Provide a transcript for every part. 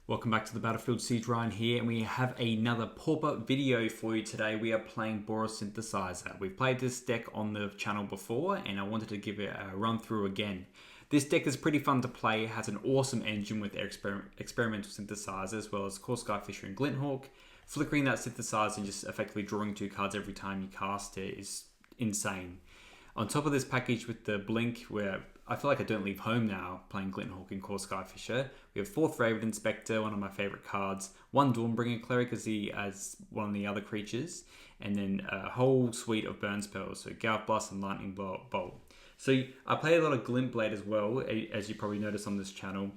Welcome back to the Battlefield Siege. Ryan here, and we have another Pauper video for you today. We are playing Boros Synthesizer. We've played this deck on the channel before, and I wanted to give it a run through again. This deck is pretty fun to play. It has an awesome engine with experimental synthesizer, as well as Core Skyfisher and Glinthawk. Flickering that synthesizer and just effectively drawing 2 cards every time you cast it is insane. On top of this package with the Blink, where I feel like I don't leave home now playing Glinthawk and Core Skyfisher. We have 4th Raven Inspector, one of my favourite cards. 1 Dawnbringer Cleric as one of the other creatures. And then a whole suite of burn spells, so Gouth Blast and Lightning Bolt. So I play a lot of Glint Blade as well, as you probably noticed on this channel.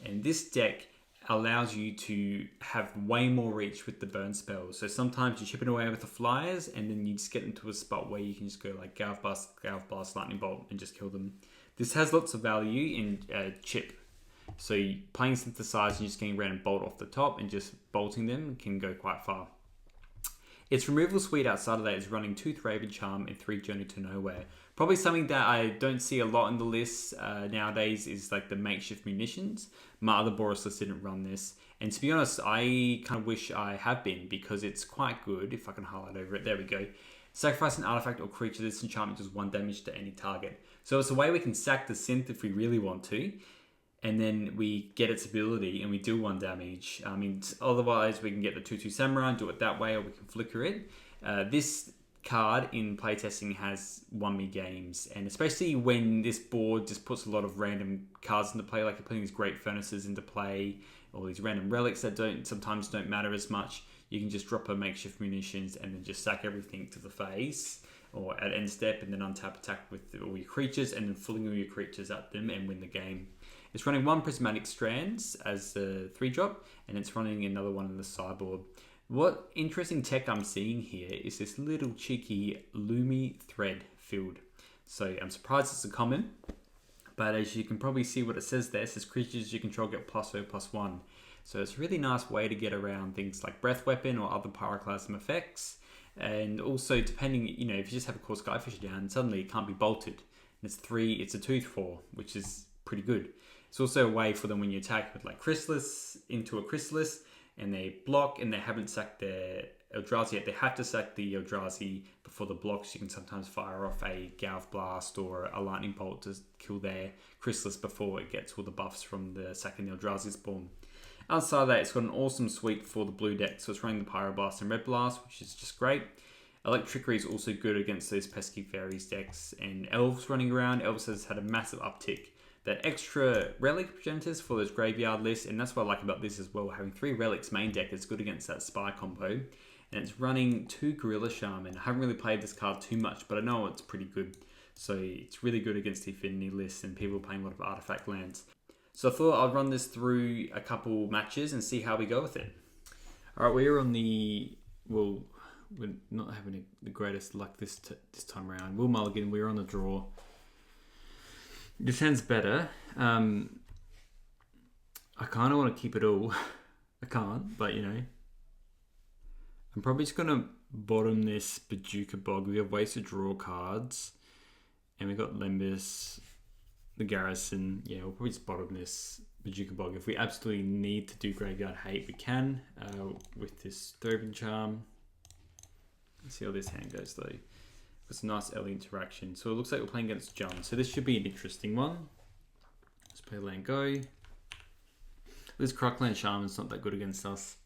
And this deck allows you to have way more reach with the burn spells. So sometimes you're chipping away with the flyers, and then you just get into a spot where you can just go like Gouth Blast, Lightning Bolt, and just kill them. This has lots of value in chip. So playing Synthesizer and just getting random bolt off the top and just bolting them can go quite far. Its removal suite outside of that is running 2 Raven Charm and 3 Journey to Nowhere. Probably something that I don't see a lot in the list nowadays is like the makeshift munitions. My other Boros list didn't run this. And to be honest, I kind of wish I have been, because it's quite good. If I can highlight over it, there we go. Sacrifice an artifact or creature. This enchantment does 1 damage to any target. So it's a way we can sack the synth if we really want to, and then we get its ability and we deal 1 damage. I mean, otherwise we can get the 2/2 Samurai and do it that way, or we can flicker it. This card in playtesting has won me games, and especially when this board just puts a lot of random cards into play, like you're putting these Great Furnaces into play, or these random relics that sometimes don't matter as much. You can just drop a makeshift munitions and then just sack everything to the face, or at end step, and then untap attack with all your creatures, and then fling all your creatures at them and win the game. It's running 1 Prismatic Strands as the 3-drop, and it's running another one in the sideboard. What interesting tech I'm seeing here is this little cheeky Lumi Thread field. So I'm surprised it's a common, but as you can probably see what it says there, it says creatures you control get +0/+1. So it's a really nice way to get around things like Breath Weapon or other Pyroclasm effects. And also, depending, if you just have a Core Skyfisher down, suddenly it can't be bolted. And it's a 2/4, which is pretty good. It's also a way for them when you attack with like Chrysalis into a Chrysalis, and they block and they haven't sacked their Eldrazi yet. They have to sack the Eldrazi before the blocks. You can sometimes fire off a Gouth Blast or a Lightning Bolt to kill their Chrysalis before it gets all the buffs from the sacking the Eldrazi spawn. Outside of that, it's got an awesome suite for the blue deck. So it's running the Pyroblast and Red Blast, which is just great. Electricity is also good against those pesky fairies decks. And Elves running around. Elves has had a massive uptick. That extra relic progenitors for those graveyard lists, and that's what I like about this as well. Having 3 relics main deck is good against that spy combo. And it's running 2 Gorilla Shaman. I haven't really played this card too much, but I know it's pretty good. So it's really good against the affinity lists and people playing a lot of artifact lands. So I thought I'd run this through a couple matches and see how we go with it. Alright, we're on we're not having the greatest luck this time around. Will Mulligan, we're on the draw. This hand's better. I kind of want to keep it all. I can't, but I'm probably just going to bottom this Bajuka Bog. We have ways to draw cards, and we've got Lembas, the Garrison. Yeah, we'll probably just bottom this Bajuka Bog. If we absolutely need to do Graveyard Hate, we can with this Raven Charm. Let's see how this hand goes though. It's a nice early interaction. So it looks like we're playing against John. So this should be an interesting one. Let's play land go. This Crockland Shaman's not that good against us.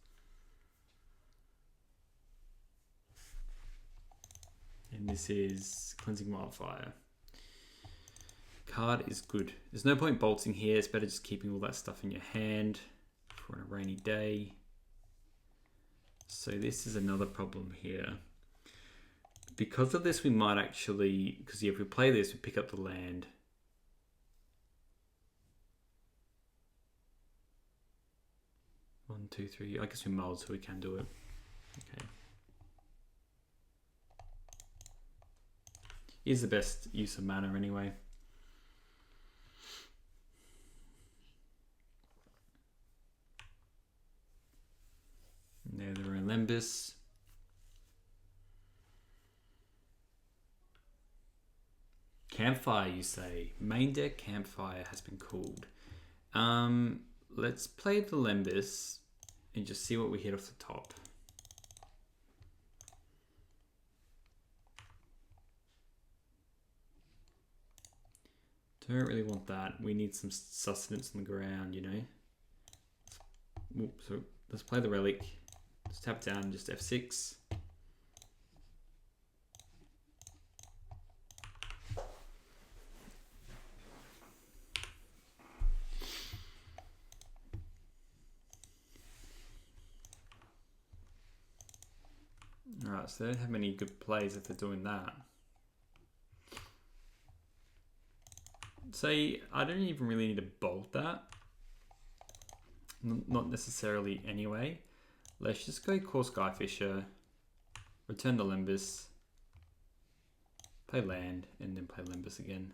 And this is Cleansing Wildfire. Card is good. There's no point bolting here. It's better just keeping all that stuff in your hand for a rainy day. So this is another problem here. Because of this, we might actually, because if we play this, we pick up the land. One, two, three. I guess we mulled, so we can do it. Okay. Is the best use of mana anyway. And there they're in Lembas. Campfire, you say? Main deck Campfire has been called. let's play the Lembis and just see what we hit off the top. Don't really want that. We need some sustenance on the ground, you know. So let's play the Relic. Let's tap down, just F6. Alright, so they don't have many good plays if they're doing that. Say, I don't even really need to bolt that. Not necessarily anyway. Let's just go Core Skyfisher, return the Lembis, play land, and then play Lembis again.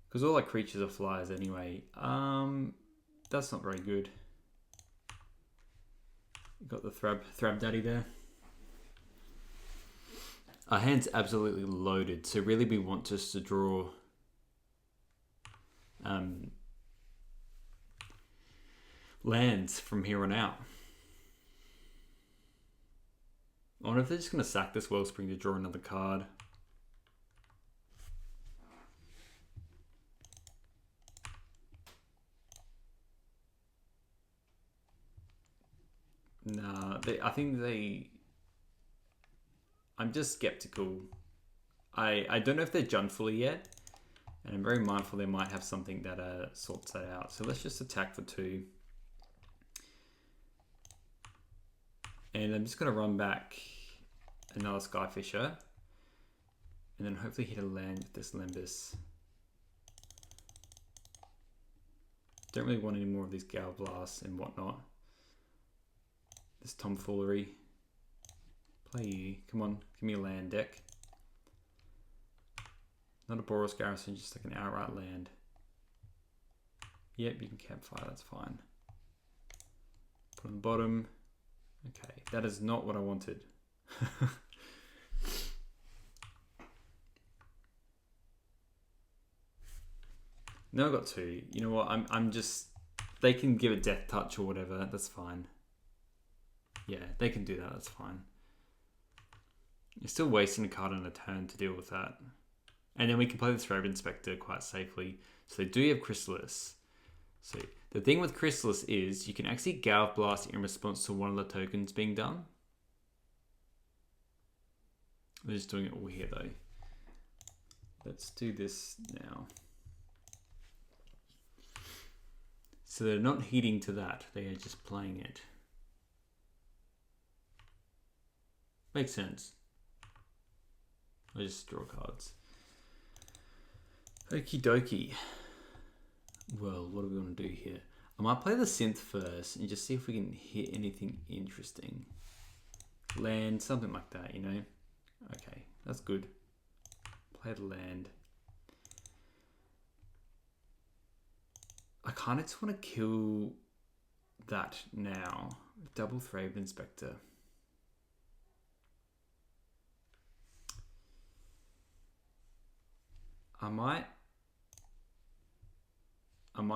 Because all our creatures are flyers anyway. That's not very good. Got the Thrab Daddy there. Our hand's absolutely loaded, so really we want just to draw lands from here on out. I wonder if they're just going to sack this Wellspring to draw another card. Nah, I think they... I'm just skeptical. I don't know if they're done fully yet, and I'm very mindful they might have something that sorts that out. So let's just attack for 2. And I'm just going to run back another Skyfisher, and then hopefully hit a land with this Lembis. Don't really want any more of these Gale Blasts and whatnot. This tomfoolery. Play you. Come on, give me a land deck. Not a Boros Garrison, just like an outright land. Yep, you can campfire, that's fine. Put on the bottom. Okay, that is not what I wanted. No, I got 2. You know what? I'm just... They can give a death touch or whatever. That's fine. Yeah, they can do that. That's fine. You're still wasting a card on a turn to deal with that. And then we can play the Thread Inspector quite safely. So they do have Chrysalis. So the thing with Chrysalis is you can actually Gale Blast in response to one of the tokens being done. We're just doing it all here though. Let's do this now. So they're not heeding to that. They are just playing it. Makes sense. I just draw cards. Okie dokie. Well, what do we want to do here? I might play the Synth first and just see if we can hit anything interesting. Land, something like that, you know? Okay, that's good. Play the land. I kind of just want to kill that now. Double Thread Inspector. I might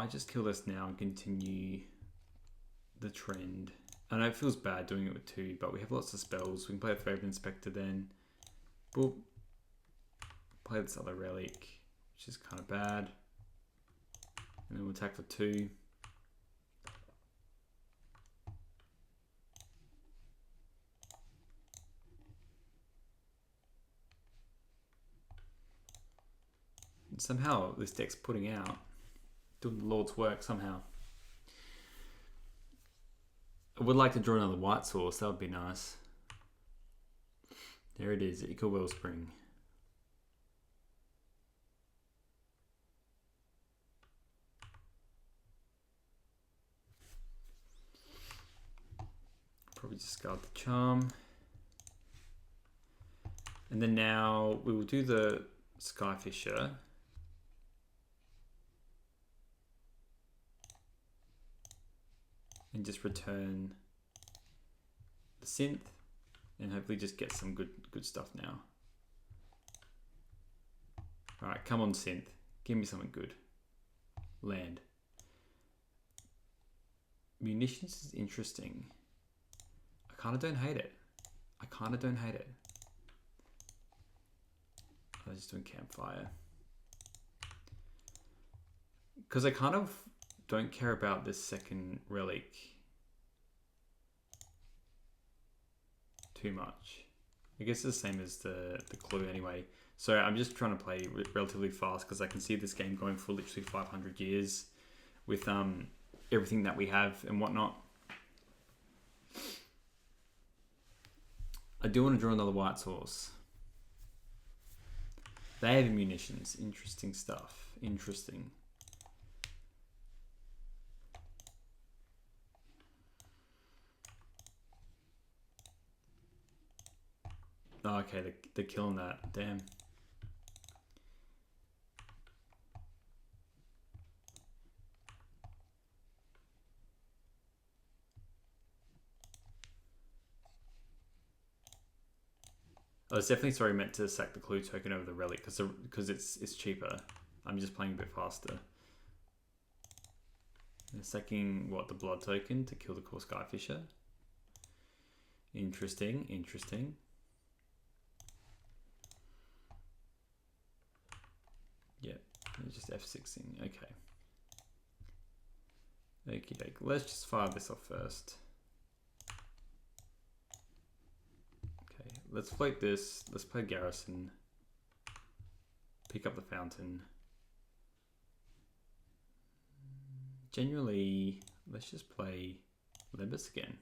just kill this now and continue the trend. I know it feels bad doing it with 2, but we have lots of spells. We can play a Thread Inspector then. Boop. Play this other Relic, which is kind of bad. And then we'll attack for 2. And somehow this deck's putting out, doing the Lord's work somehow. I would like to draw another white source, that would be nice. There it is, Eco Wellspring. Probably discard the charm. And then now we will do the Skyfisher. And just return the Synth. And hopefully just get some good stuff now. Alright, come on Synth. Give me something good. Land. Munitions is interesting. I kind of don't hate it. I kind of don't hate it. I'm just doing campfire. Because I kind of don't care about this second relic too much. I guess it's the same as the clue anyway. So I'm just trying to play relatively fast because I can see this game going for literally 500 years with everything that we have and whatnot. I do want to draw another white source. They have munitions. Interesting stuff. Interesting. Oh, okay, they're killing that. Damn. I was definitely sorry meant to sack the clue token over the relic because it's cheaper. I'm just playing a bit faster. And sacking what, the blood token to kill the core Skyfisher. Interesting, interesting. Yeah, just F6ing. Okay. Okie doke. Let's just fire this off first. Okay, let's float this. Let's play Garrison. Pick up the fountain. Generally, let's just play Lebus again.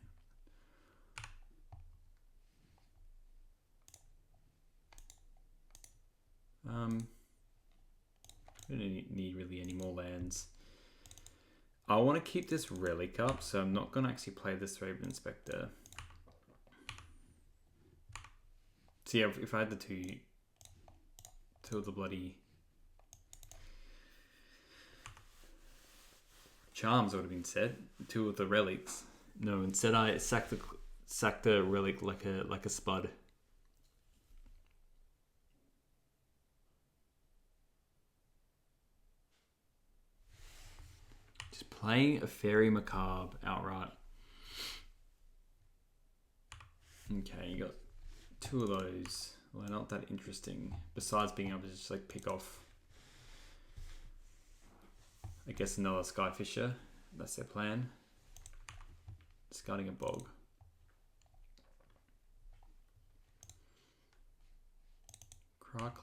We don't need really any more lands. I want to keep this relic up, so I'm not going to actually play this Raven Inspector. See, if I had the two of the bloody charms, would have been said. Two of the relics. No, instead I sack the relic like a spud. Just playing a Fairy Macabre outright. Okay, you got two of those. Well, they're not that interesting. Besides being able to just like pick off, I guess, another Skyfisher. That's their plan. Discarding a bog.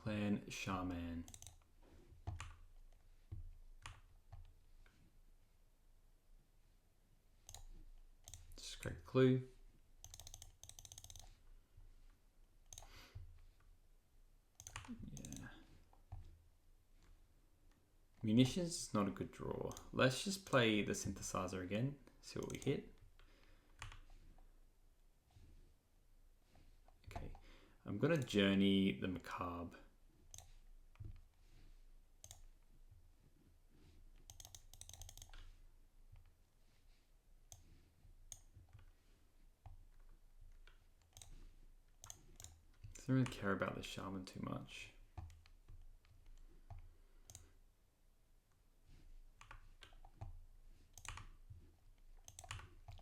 Clan Shaman. Just crack the clue. Yeah. Munitions is not a good draw. Let's just play the synthesizer again. See what we hit. Okay. I'm gonna journey the Macabre. Doesn't really care about the Shaman too much.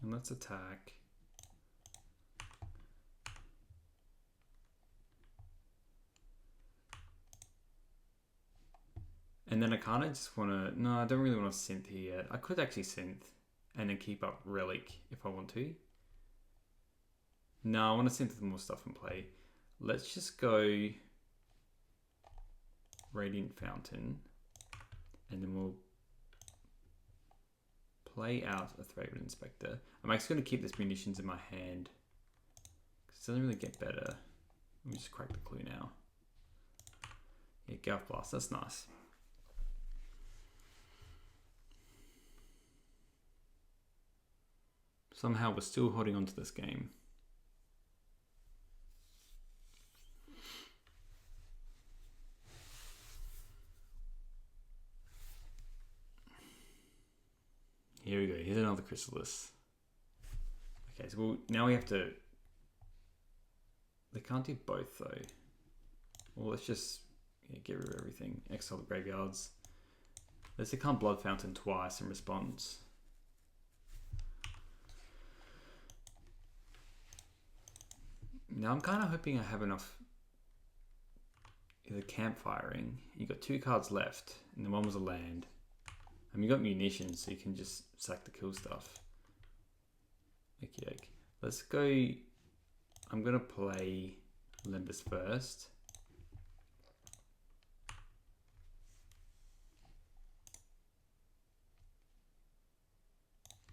And let's attack. And then I kind of just want to... No, I don't really want to synth here yet. I could actually synth and then keep up Relic if I want to. No, I want to synth with more stuff in play. Let's just go Radiant Fountain. And then we'll play out a Thraven Inspector. I'm actually going to keep this munitions in my hand, because it doesn't really get better. Let me just crack the clue now. Yeah, Gauth Blast, that's nice. Somehow we're still holding on to this game. Here we go, here's another Chrysalis. Okay, so now we have to... They can't do both though. Well, let's just get rid of everything. Exile the graveyards. Let's say can't Blood Fountain twice in response. Now I'm kind of hoping I have enough either campfiring. You got 2 cards left, and the one was a land. And you got munitions, so you can just sack the kill stuff. Okay, let's go. I'm gonna play Limbus first.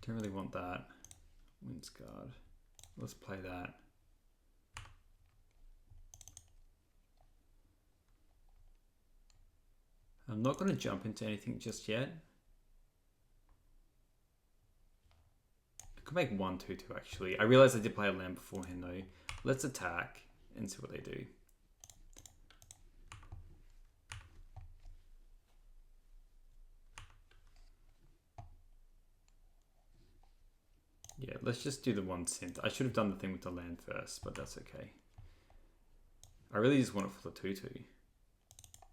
Don't really want that. Windsguard. Let's play that. I'm not going to jump into anything just yet. I could make 1/2/2 actually. I realized I did play a land beforehand though. Let's attack and see what they do. Yeah, let's just do the 1 synth. I should have done the thing with the land first, but that's okay. I really just want it for the 2/2.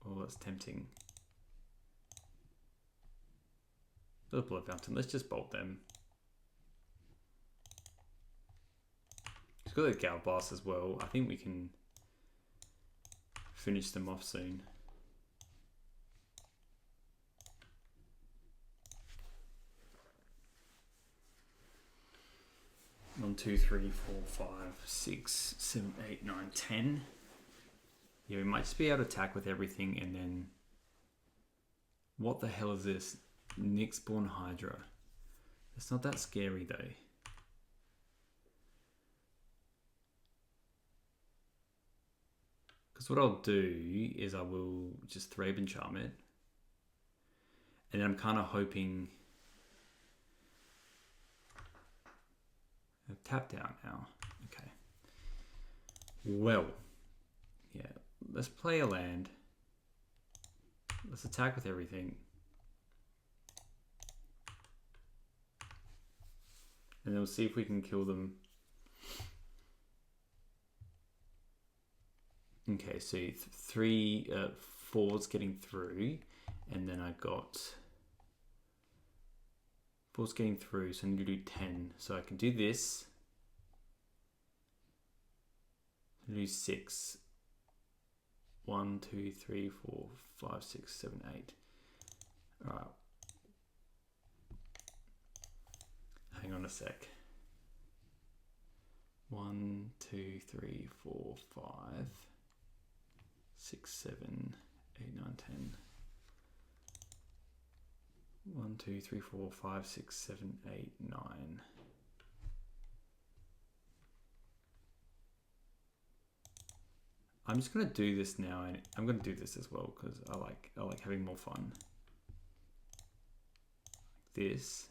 Oh, that's tempting. The Blood Fountain. Let's just bolt them. It's got a Gal Blast as well. I think we can finish them off soon. One, 2, 3, 4, 5, 6, 7, 8, 9, 10. Yeah, we might just be able to attack with everything and then... What the hell is this? Nyxborn Hydra. It's not that scary though. Because what I'll do is I will just Thraben and Charm it. And then I'm kind of hoping... I've tapped out now. Okay. Well. Yeah. Let's play a land. Let's attack with everything. And then we'll see if we can kill them. Okay, so 4's getting through. And then I got 4's getting through, so I need to do 10. So I can do this. I do 6. 1, 2, 3, 4, 5, 6, 7, 8. Alright. Hang on a sec. 1, 2, 3, 4, 5, 6, 7, 8, 9, 10. 1, 2, 3, 4, 5, 6, 7, 8, 9. I'm just gonna do this now, and I'm gonna do this as well because I like having more fun. Like this.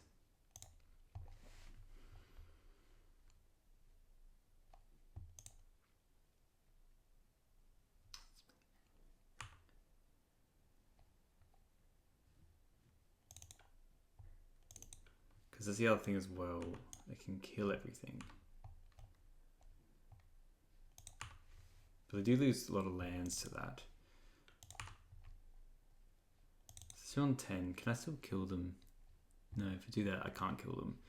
Because there's the other thing as well, they can kill everything. But they do lose a lot of lands to that. Still on 10, can I still kill them? No, if I do that, I can't kill them.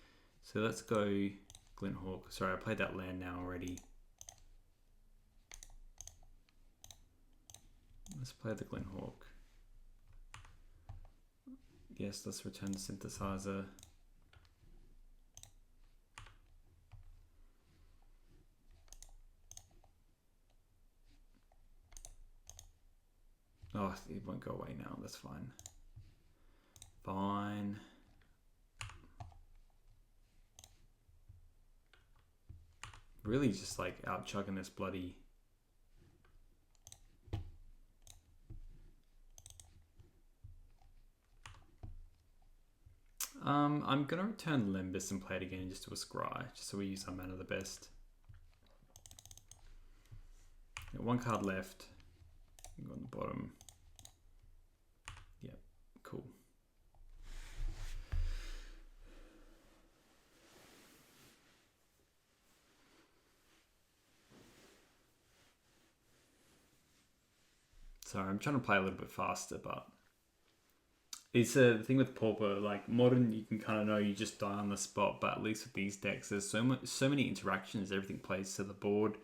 So let's go Glinthawk. Sorry, I played that land now already. Let's play the Glinthawk. Yes, let's return the Synthesizer. Oh, it won't go away now. That's fine. Fine. Really just like out chugging this bloody... I'm gonna return Limbus and play it again just to a Scry, just so we use our mana the best. Got 1 card left. Go on the bottom. Yep, cool. Sorry, I'm trying to play a little bit faster, but it's a thing with Pauper. Like Modern, you can kind of know you just die on the spot, but at least with these decks, there's so many interactions. Everything plays to the board.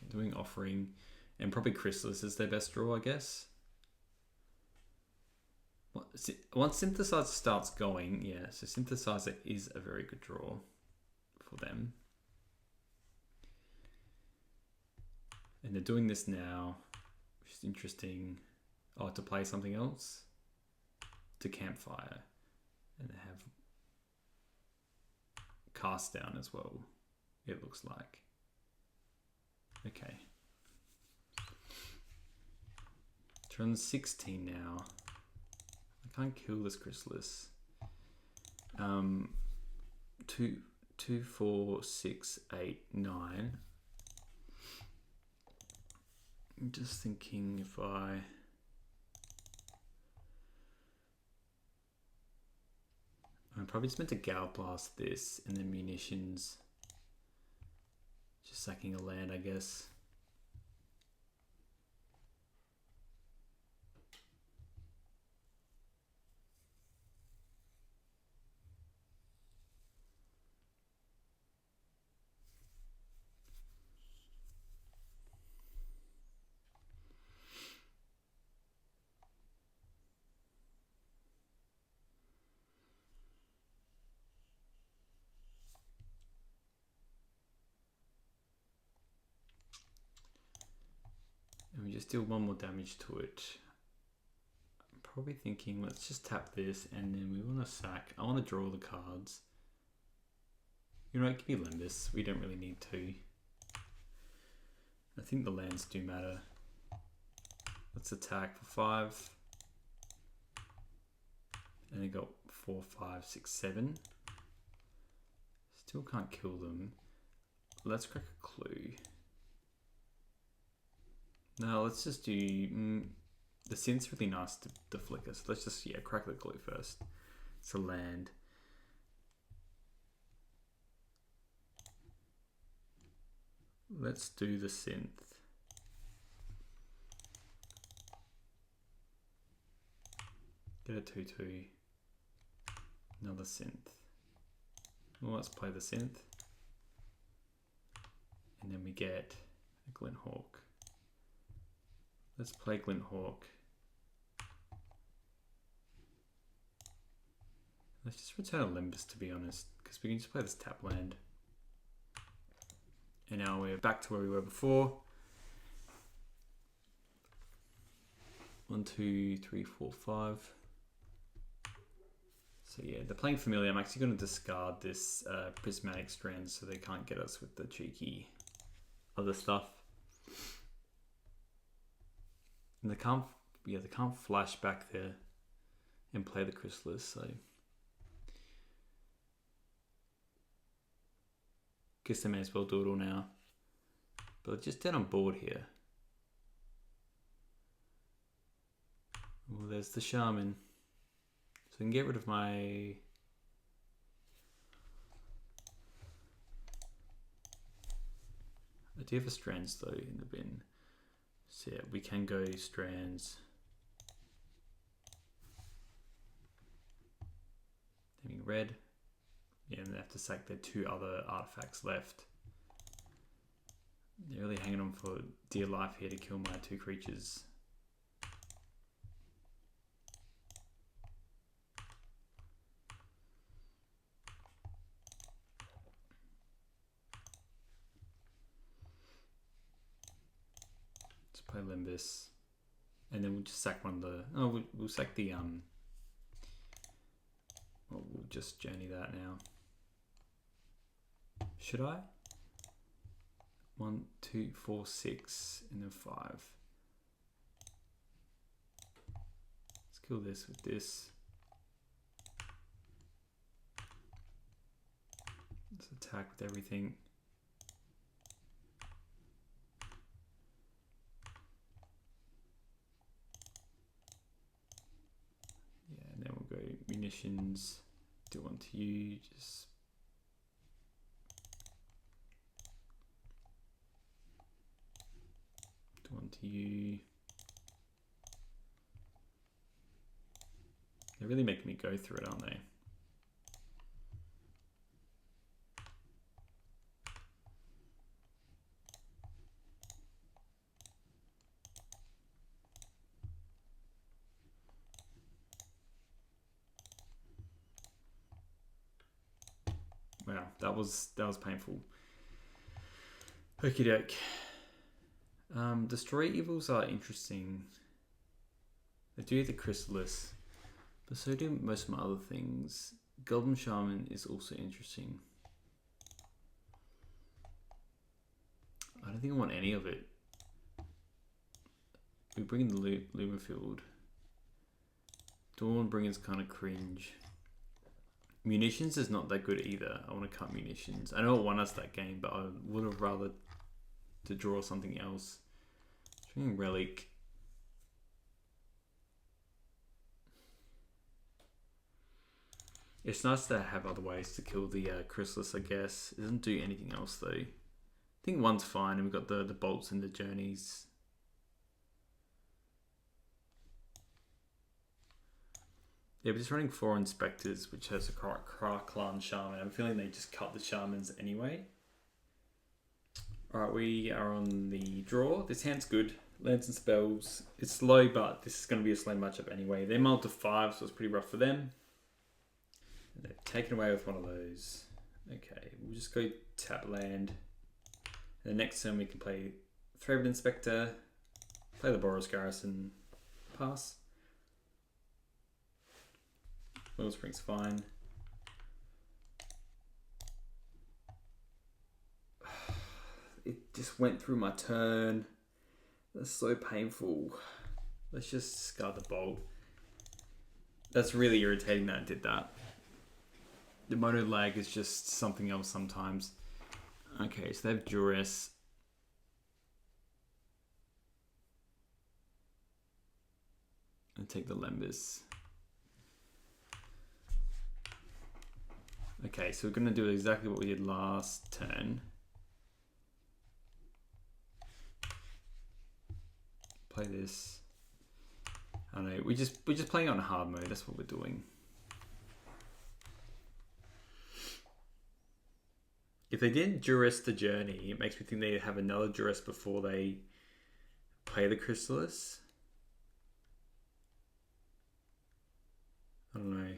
doing Offering, and probably Chrysalis is their best draw, I guess. Once Synthesizer starts going, yeah, so Synthesizer is a very good draw for them. And they're doing this now, which is interesting. Oh, to play something else? To Campfire. And they have Cast Down as well, it looks like. Okay. Turn 16 now. I can't kill this Chrysalis. 2, 4, 6, 8, 9. I'm just thinking if I probably just meant to Gal Blast this and then Munitions. Just sacking a land, I guess. And we just deal one more damage to it. I'm probably thinking, let's just tap this and then we want to sack. I want to draw the cards. You know, give me Limbus. We don't really need to. I think the lands do matter. Let's attack for 5. And they got 4, 5, 6, 7. Still can't kill them. Let's crack a Clue. Now let's just do, the Synth's really nice to flicker, so let's just, yeah, crack the Clue first. It's a land. Let's do the Synth. Get a 2/2. Another Synth. Well, let's play the Synth. And then we get a Glinthawk. Let's play Glinthawk. Let's just return a Limbus, to be honest, because we can just play this tap land. And now we're back to where we were before. 1, 2, 3, 4, 5. So yeah, they're playing Familiar. I'm actually going to discard this Prismatic Strand so they can't get us with the cheeky other stuff. And they can't flash back there and play the Chrysalis, so guess they may as well do it all now. But just dead on board here. Well, there's the Shaman. So I can get rid of my... I do have a Strands though in the bin. So yeah, we can go Strands. Having red. Yeah, and they have to sack their 2 other artifacts left. They're really hanging on for dear life here to kill my 2 creatures. Let's play Limbus. And then we'll just sack one of the... Oh, we'll sack the... Well, we'll just journey that now. Should I? 1, 2, 4, 6, and then 5. Let's kill this with this. Let's attack with everything. Yeah, and then we'll go Munitions. Do one to you, just do one to you. They're really making me go through it, aren't they? that was painful. Okie doke. Destroy Evils are interesting. They do the Chrysalis, but so do most of my other things. Goblin Shaman is also interesting. I don't think I want any of it. We bring in the Lumerfield. Dawnbringer's kind of cringe. Munitions is not that good either. I want to cut munitions. I know it won us that game, but I would have rather to draw something else. Drawing Relic. It's nice to have other ways to kill the Chrysalis, I guess. It doesn't do anything else though. I think one's fine, and we've got the bolts and the journeys. Yeah, we're just running 4 Inspectors, which has a Clan Shaman. I'm feeling they just cut the Shamans anyway. Alright, we are on the draw. This hand's good. Lands and spells. It's slow, but this is going to be a slow matchup anyway. They're mulled to 5, so it's pretty rough for them. And they've taken away with one of those. Okay, we'll just go tap land. And the next turn we can play Threaded Inspector, play the Boros Garrison, pass. Wellspring's fine. It just went through my turn. That's so painful. Let's just discard the bolt. That's really irritating that it did that. The mono lag is just something else sometimes. Okay, so they have Duress. And take the Lembus. Okay, so we're going to do exactly what we did last turn. Play this. I don't know, we're just playing on hard mode, that's what we're doing. If they didn't Duress the Journey, it makes me think they have another Duress before they play the Chrysalis. I don't know.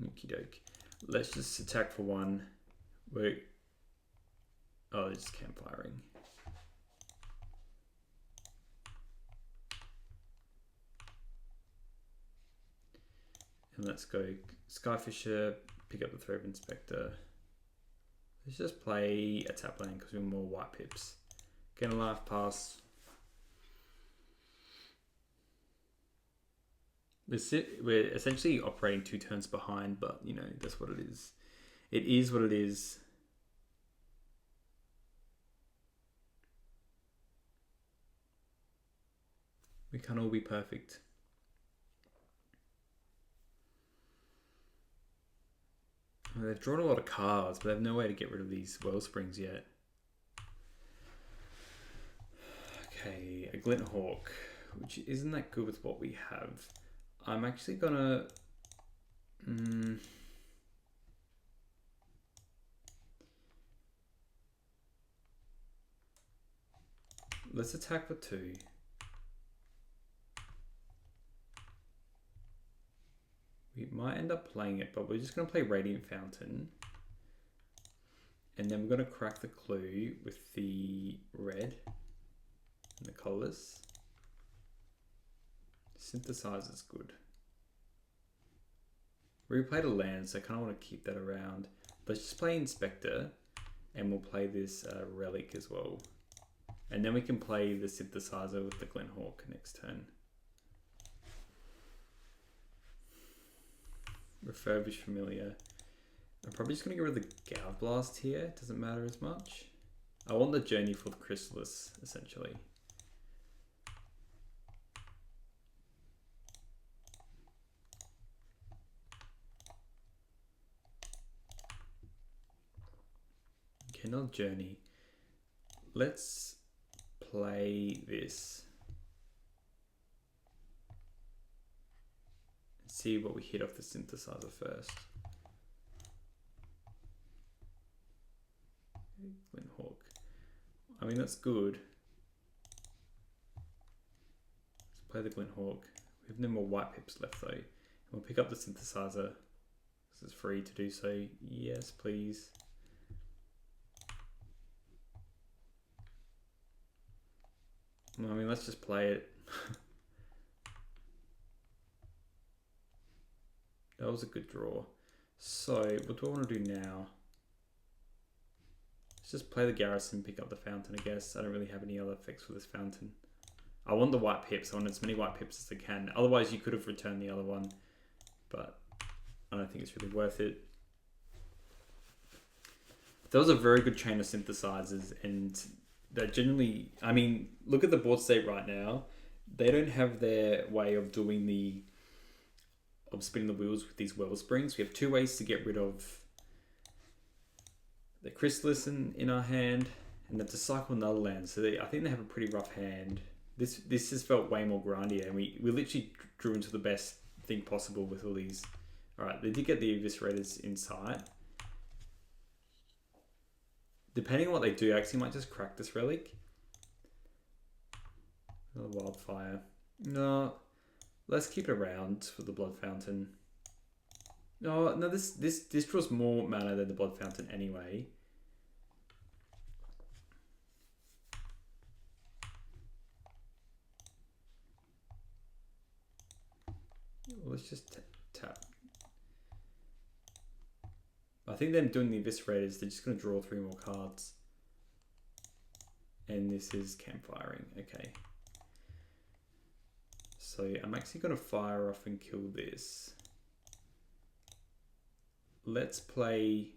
Okie doke. Let's just attack for 1. We're... Oh, they're just campfiring. And let's go Skyfisher, pick up the Thread Inspector. Let's just play a tap lane because we have more white pips. Get a life pass. We're essentially operating 2 turns behind, but you know, that's what it is. It is what it is. We can't all be perfect. They've drawn a lot of cards, but they have no way to get rid of these Wellsprings yet. Okay, a Glint Hawk, which isn't that good with what we have. I'm actually gonna... Let's attack for 2. We might end up playing it, but we're just going to play Radiant Fountain. And then we're going to crack the clue with the red and the colours. Synthesizer's good. We played a land, so I kind of want to keep that around. Let's just play Inspector, and we'll play this Relic as well. And then we can play the Synthesizer with the Glenhawk next turn. Refurbished Familiar. I'm probably just going to get rid of the Gouge Blast here. It doesn't matter as much. I want the Journey for the Chrysalis, essentially. Okay, not Journey. Let's play this. See what we hit off the Synthesizer first. Glenhawk. I mean, that's good. Let's play the Glenhawk. We have no more white pips left though. We'll pick up the synthesizer. This is free to do so. Yes, please. I mean, let's just play it. That was a good draw. So, what do I want to do now? Let's just play the Garrison, pick up the Fountain, I guess. I don't really have any other effects for this Fountain. I want the white pips. I want as many white pips as I can. Otherwise, you could have returned the other one. But I don't think it's really worth it. That was a very good chain of synthesizers. And that generally... I mean, look at the board state right now. They don't have their way of doing the... of spinning the wheels with these Wellsprings. We have two ways to get rid of the Chrysalis in our hand, and then to cycle another land. So I think they have a pretty rough hand. This has felt way more grindier, and we literally drew into the best thing possible with all these. Alright, they did get the Eviscerators inside. Depending on what they do, I actually might just crack this relic. Another Wildfire. No, let's keep it around for the Blood Fountain. No, this draws more mana than the Blood Fountain anyway. Let's just tap. I think them doing the Eviscerators, they're just going to draw 3 more cards. And this is Campfiring. Okay. So I'm actually going to fire off and kill this. Let's play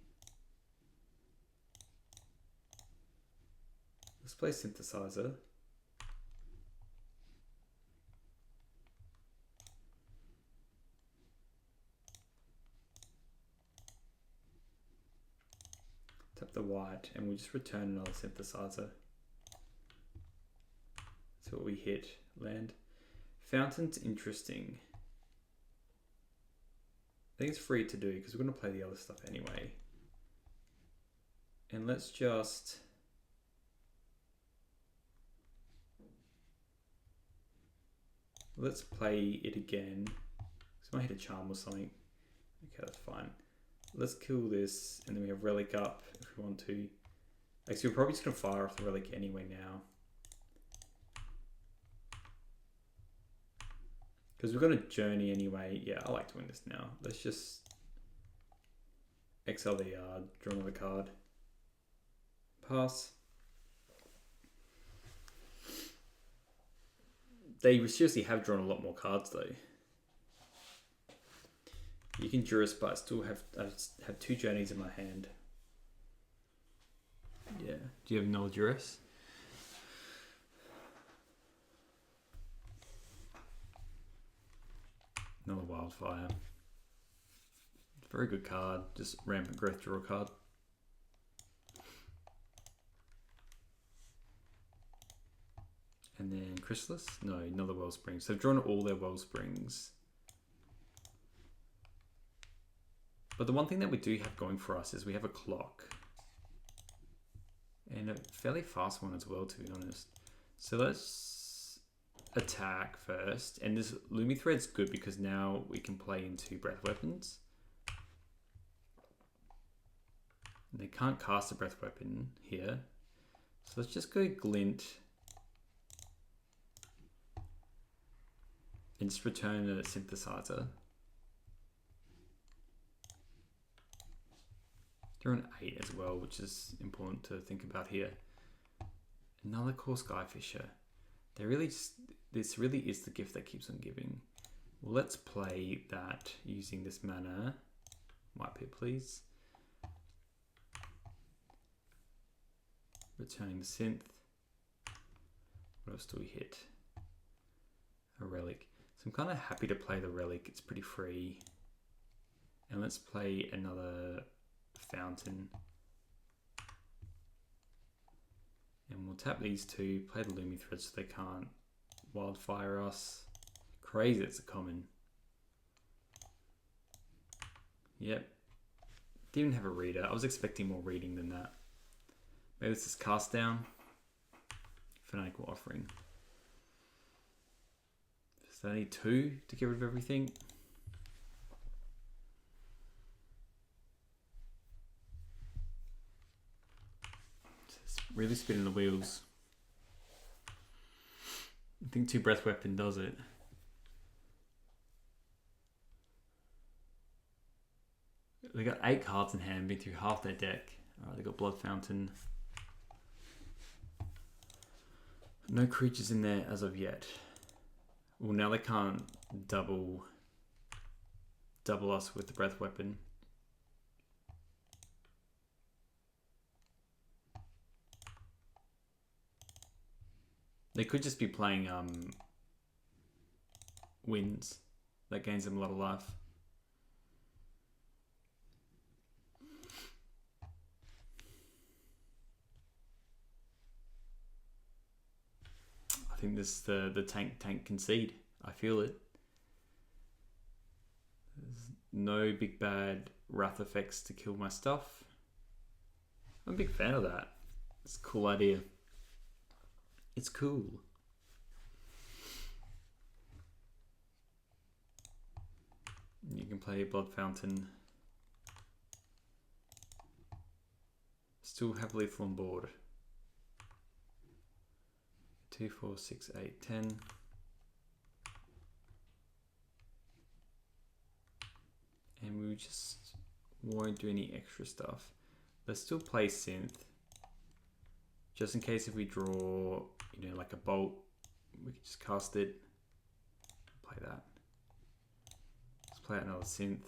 Synthesizer. Tap the white and we'll just return another Synthesizer. That's what we hit. Land. Fountain's interesting. I think it's free to do because we're going to play the other stuff anyway. And let's just... let's play it again. So I might hit a charm or something. Okay, that's fine. Let's kill this and then we have Relic up if we want to. Actually, we're probably just going to fire off the Relic anyway now. Because we're going to journey anyway. Yeah, I like doing this now. Let's just exile the yard, draw another card. Pass. They seriously have drawn a lot more cards though. You can Juris, but I still have 2 journeys in my hand. Yeah. Do you have no Juris? Another Wildfire. Very good card. Just Rampant Growth, draw a card. And then Chrysalis? No, another Wellspring. So they've drawn all their Wellsprings. But the one thing that we do have going for us is we have a clock. And a fairly fast one as well, to be honest. So let's attack first. And this Lumi Thread's good because now we can play into Breath Weapons. And they can't cast a Breath Weapon here. So let's just go Glint. And just return a Synthesizer. They're an 8 as well, which is important to think about here. Another Core Skyfisher. This really is the gift that keeps on giving. Well, let's play that using this mana. White Pit, please. Returning the Synth. What else do we hit? A Relic. So I'm kind of happy to play the Relic. It's pretty free. And let's play another Fountain. And we'll tap these 2, play the Lumi Thread so they can't Wildfire us. Crazy, it's a common. Yep. Didn't even have a reader. I was expecting more reading than that. Maybe this is Cast Down. Fanatical Offering. So I need 2 to get rid of everything. Just really spinning the wheels. I think 2 Breath Weapon does it. They got 8 cards in hand, been through half their deck. Alright, they got Blood Fountain. No creatures in there as of yet. Well, now they can't double us with the Breath Weapon. They could just be playing Winds. That gains them a lot of life. I think this is the tank concede. I feel it. There's no big bad wrath effects to kill my stuff. I'm a big fan of that. It's a cool idea. It's cool. You can play Blood Fountain. Still have lethal on board. 2, 4, 6, 8, 10. And we just won't do any extra stuff. Let's still play Synth. Just in case if we draw, you know, like a bolt, we can just cast it. Play that. Let's play another Synth.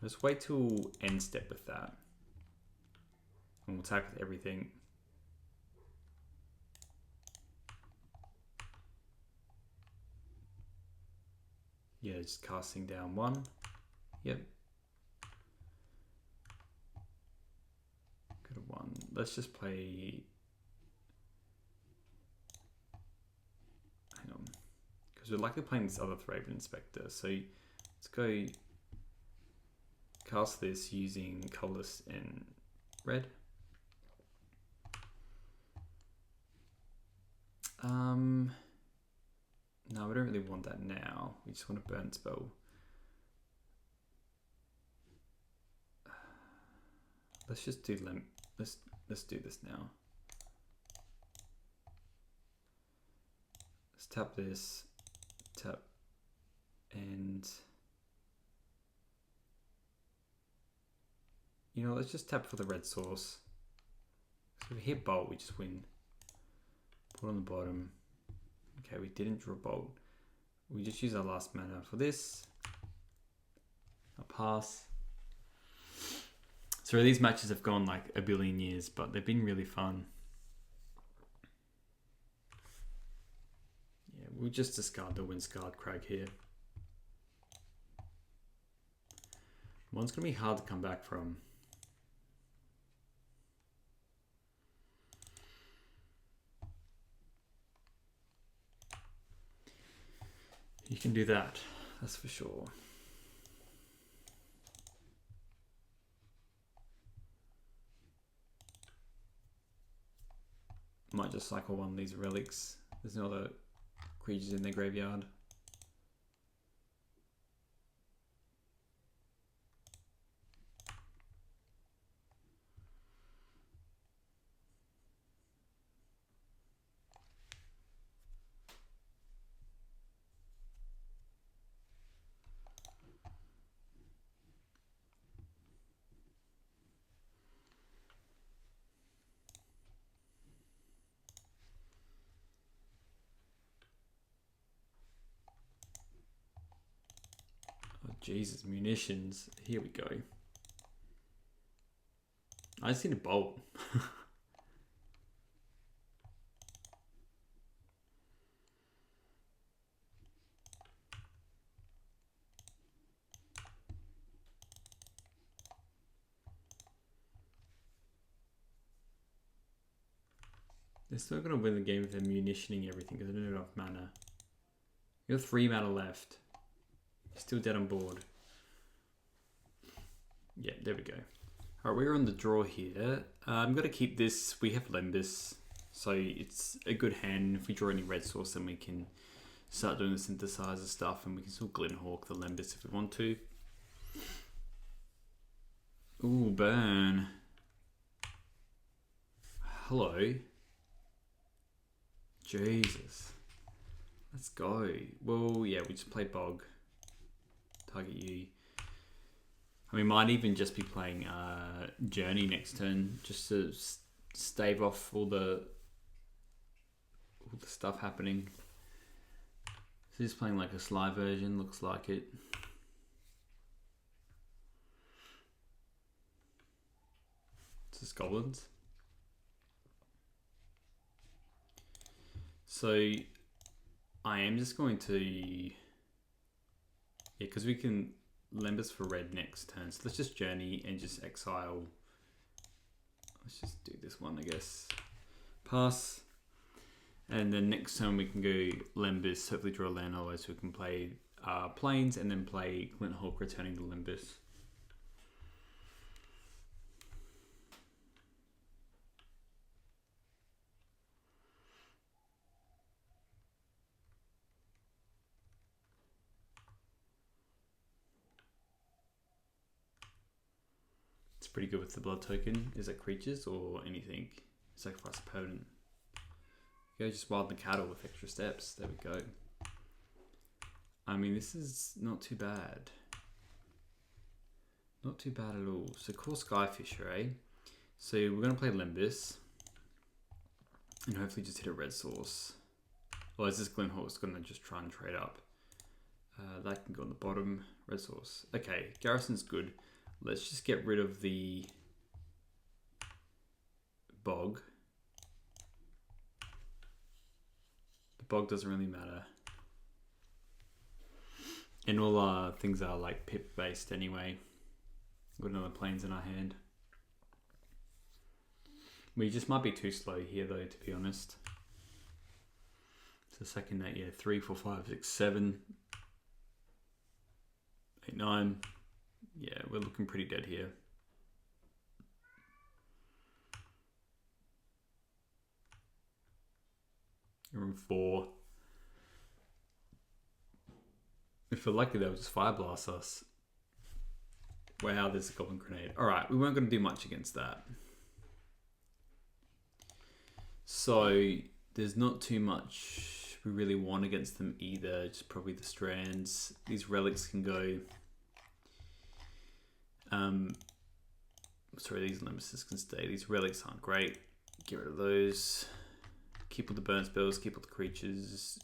Let's wait till end step with that. And we'll attack with everything. Yeah, just casting down 1. Yep. Go to 1. Let's just play. Hang on. Because we're likely playing this other Thraben Inspector. So let's go cast this using colorless and red. No, we don't really want that now. We just want a burn spell. Let's just do let's do this now. Let's tap this, tap, and you know, let's just tap for the red source. So if we hit bolt, we just win. Put on the bottom. Okay, we didn't draw bolt. We just use our last mana for this. I'll pass. So these matches have gone like a billion years, but they've been really fun. Yeah, we'll just discard the Windscarred Crag here. One's gonna be hard to come back from. You can do that, that's for sure. Might just cycle one of these relics. There's no other creatures in their graveyard. Jesus, munitions. Here we go. I just need a bolt. They're still going to win the game if they're munitioning everything because they don't have enough mana. You have 3 mana left. Still dead on board. Yeah, there we go. Alright, we're on the draw here. I'm going to keep this. We have Lembas, so it's a good hand. If we draw any red source, then we can start doing the synthesizer stuff, and we can still Glenhawk the Lembas if we want to. Ooh, burn. Hello. Jesus. Let's go. Well, yeah, we just play Bog. Target you. We might even just be playing Journey next turn, just to stave off all the stuff happening. So just playing like a Sly version, looks like it. It's just Goblins. So I am just going to, yeah, because we can Lembas for red next turn. So let's just Journey and just exile. Let's just do this one, I guess. Pass. And then next turn we can go Lembas, hopefully draw a land, otherwise we can play Plains and then play Glenhawk returning to Lembas. Pretty good with the blood token. Is it creatures or anything? Sacrifice opponent. Go just wild the cattle with extra steps. There we go. I mean, this is not too bad. Not too bad at all. So cool Skyfisher, eh? So we're gonna play Lembas and hopefully just hit a red source. Well, is this Glenhawk's gonna just try and trade up? That can go on the bottom. Red source. Okay, Garrison's good. Let's just get rid of the Bog. The Bog doesn't really matter. And all our things are like pip based anyway. Got another Plains in our hand. We just might be too slow here though, to be honest. So second that, yeah, 3, 4, 5, 6, 7, 8, 9. Yeah, we're looking pretty dead here. Room 4. If we're lucky, they'll just fire blast us. Wow, there's a Goblin Grenade. Alright, we weren't going to do much against that. So, there's not too much we really want against them either. Just probably the Strands. These relics can go. Sorry, these Nemesis can stay. These relics aren't great. Get rid of those. Keep all the burn spells, keep all the creatures.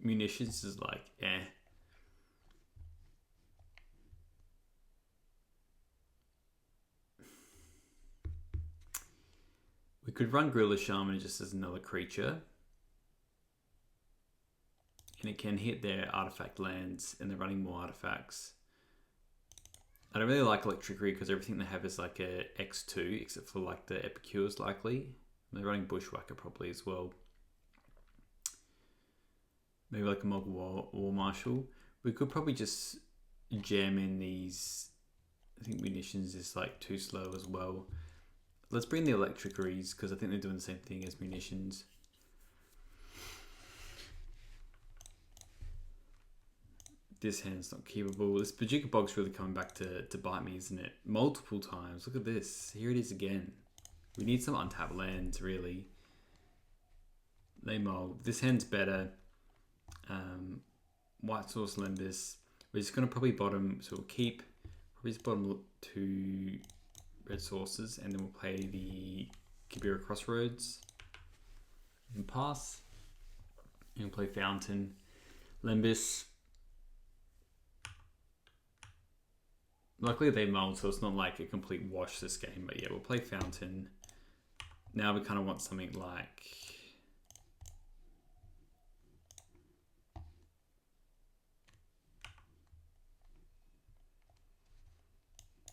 Munitions is like, eh. We could run Gorilla Shaman just as another creature. And it can hit their artifact lands, and they're running more artifacts. I don't really like Electricity because everything they have is like a X2, except for like the Epicures likely. They're running Bushwhacker probably as well. Maybe like a Mogul War Marshal. We could probably just jam in these. I think Munitions is like too slow as well. Let's bring the Electricaries because I think they're doing the same thing as Munitions. This hand's not keepable. This Bajuka Bog's really coming back to bite me, isn't it? Multiple times. Look at this. Here it is again. We need some untapped lands, really. They mold. This hand's better. White Source Lembas. We're just going to probably bottom, so we'll keep probably just bottom 2 red sources, and then we'll play the Kibera Crossroads and pass. And we'll play Fountain, Lembas. Luckily they mold, so it's not like a complete wash this game, but yeah, we'll play Fountain. Now we kind of want something like...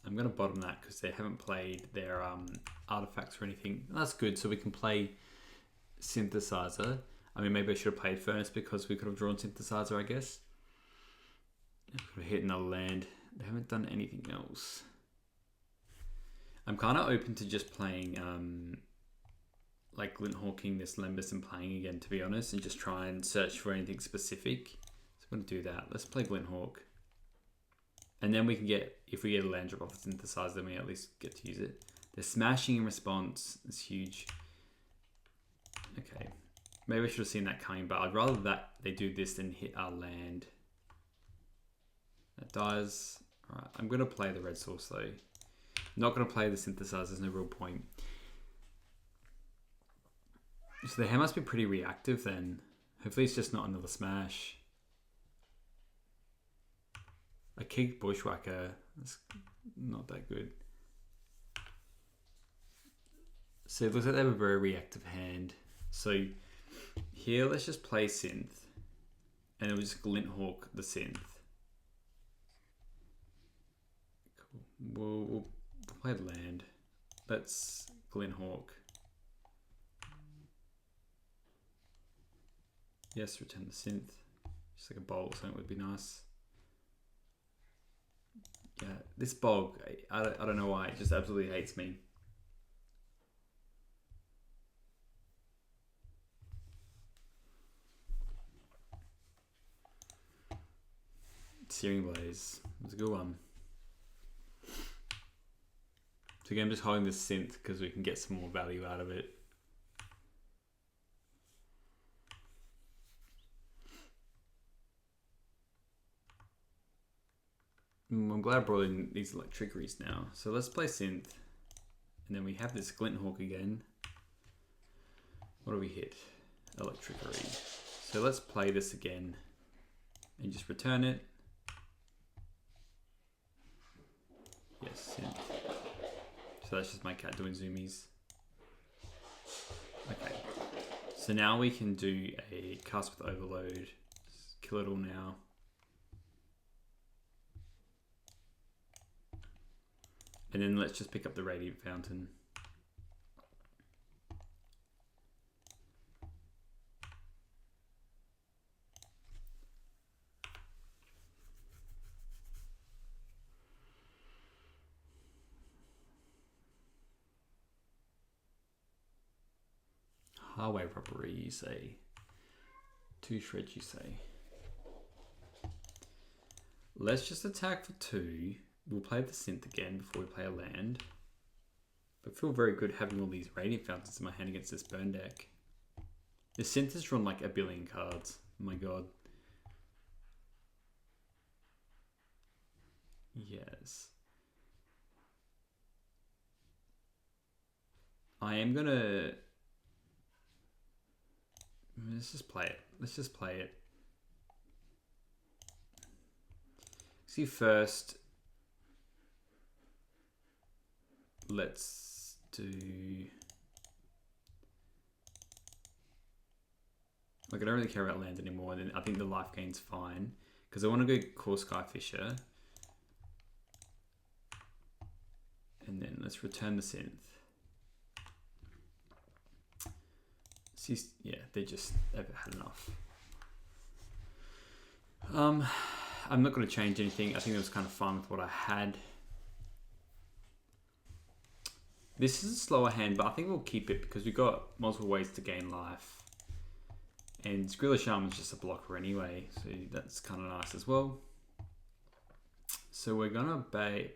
I'm going to bottom that because they haven't played their artifacts or anything. That's good, so we can play Synthesizer. I mean, maybe I should have played Furnace because we could have drawn Synthesizer, I guess. Could have hit another land. They haven't done anything else. I'm kind of open to just playing like Glint Hawking this Lembas and playing again, to be honest, and just try and search for anything specific. So I'm going to do that. Let's play Glint Hawk. And then we can get, if we get a land drop off the Synthesizer, then we at least get to use it. The smashing in response is huge. Okay. Maybe I should have seen that coming, but I'd rather that they do this than hit our land. That dies. Alright, I'm going to play the red source though. I'm not going to play the Synthesizer, there's no real point. So the hand must be pretty reactive then. Hopefully it's just not another smash. A kick Bushwhacker, that's not that good. So it looks like they have a very reactive hand. So here, let's just play Synth. And we'll just Glint Hawk the Synth. Cool. We'll play land. Let's Glint Hawk. Yes, return the Synth. Just like a bolt or something would be nice. Yeah, this bog, I don't know why, it just absolutely hates me. Searing Blaze was a good one. So again, I'm just holding this Synth because we can get some more value out of it. I'm glad I brought in these Electrickeries now. So let's play Synth. And then we have this Glint Hawk again. What do we hit? Electrickery. So let's play this again. And just return it. Yes, Synth. So that's just my cat doing zoomies. Okay. So now we can do a cast with overload. Just kill it all now. And then let's just pick up the Radiant Fountain. Highway robbery, you say. 2 shreds, you say. Let's just attack for 2. We'll play the Synth again before we play a land. But I feel very good having all these Radiant Fountains in my hand against this burn deck. The Synth has drawn like a billion cards. Oh my god. Yes. I am gonna... Let's just play it. Let's just play it. See first... Let's do... Like, I don't really care about land anymore. Then I think the life gain's fine. Because I want to go Core Skyfisher. And then let's return the Synth. See, yeah, they've had enough. I'm not going to change anything. I think it was kind of fun with what I had. This is a slower hand, but I think we'll keep it because we've got multiple ways to gain life. And Skrilla Shaman's just a blocker anyway, so that's kind of nice as well. So we're going to play...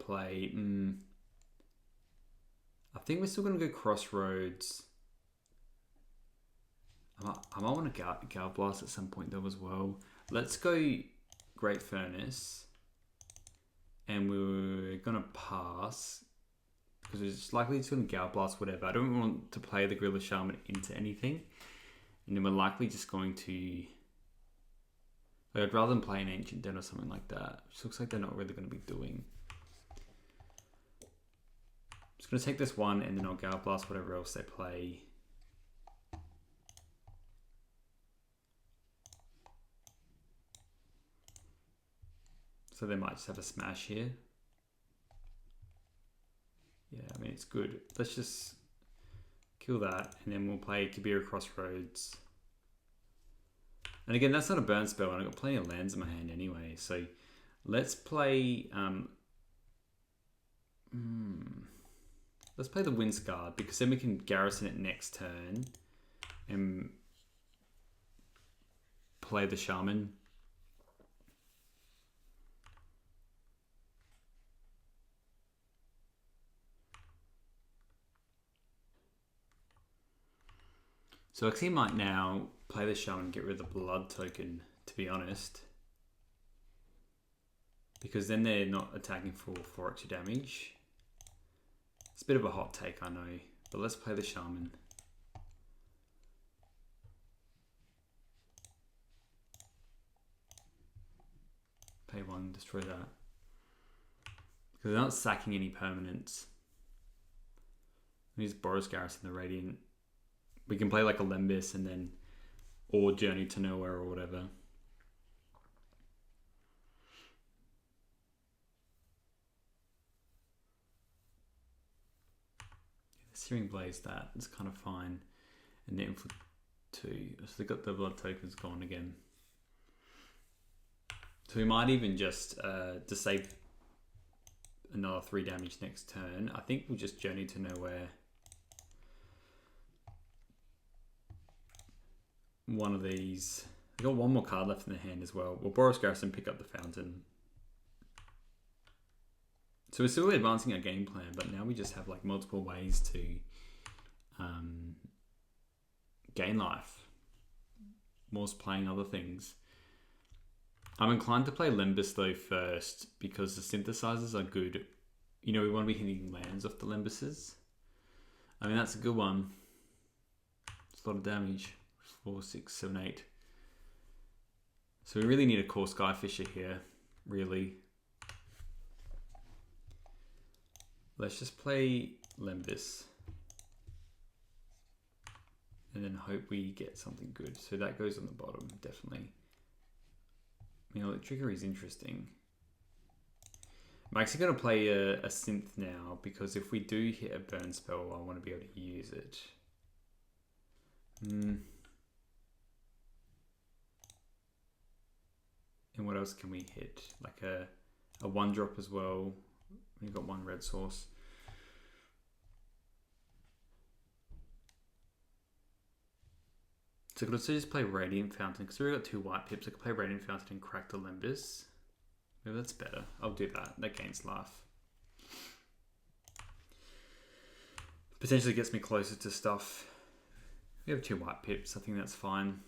I think we're still going to go Crossroads. I might want to Gal Blast at some point though as well. Let's go Great Furnace. And we're going to pass... because it's likely it's going to Gal Blast whatever. I don't want to play the Gorilla Shaman into anything. And then we're likely just going to... Like, I'd rather than play an Ancient Den or something like that. Which looks like they're not really going to be doing. I'm just going to take this one and then I'll Gal Blast whatever else they play. So they might just have a smash here. Yeah, I mean, it's good. Let's just kill that, and then we'll play Kabira Crossroads. And again, that's not a burn spell, and I've got plenty of lands in my hand anyway. So let's play... Let's play the Windsguard, because then we can garrison it next turn and play the Shaman. So actually might now play the Shaman and get rid of the blood token, to be honest. Because then they're not attacking for 4 extra damage. It's a bit of a hot take, I know. But let's play the Shaman. Pay 1, destroy that. Because they're not sacking any permanents. Use Boros Garrison the Radiant. We can play like a Lembis and then, or Journey to Nowhere or whatever. Searing Blaze, that is kind of fine. And then for 2, so they got the blood tokens gone again. So we might even just save another 3 damage next turn. I think we'll just Journey to Nowhere one of these. We've got 1 more card left in the hand as well. We'll Boros Garrison, pick up the Fountain. So we're still advancing our game plan, but now we just have like multiple ways to gain life. More's playing other things. I'm inclined to play Lembis though first, because the synthesizers are good. You know, we want to be hitting lands off the Lembises. I mean, that's a good one. It's a lot of damage. 4, 6, 7, 8. So we really need a core Skyfisher here, really. Let's just play Lembis. And then hope we get something good. So that goes on the bottom, definitely. You know, the trickery is interesting. I'm actually going to play a synth now, because if we do hit a burn spell, I want to be able to use it. And what else can we hit? Like a 1-drop as well. We've got 1 red source. So let's just play Radiant Fountain, because we've got 2 white pips. I could play Radiant Fountain and crack the Lembis. Maybe that's better. I'll do that. That gains life. Potentially gets me closer to stuff. We have 2 white pips. I think that's fine.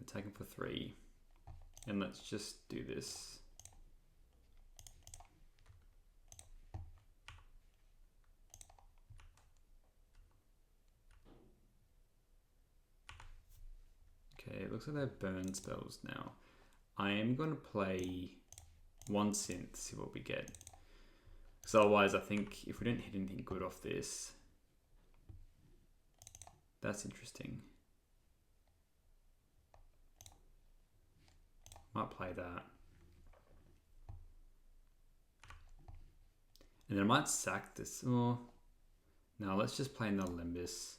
Take him for 3. And let's just do this. Okay, it looks like they have burn spells now. I am going to play 1 synth, see what we get. Because otherwise I think if we don't hit anything good off this, that's interesting. Might play that. And then I might sack this. Oh, no, let's just play another Lembis.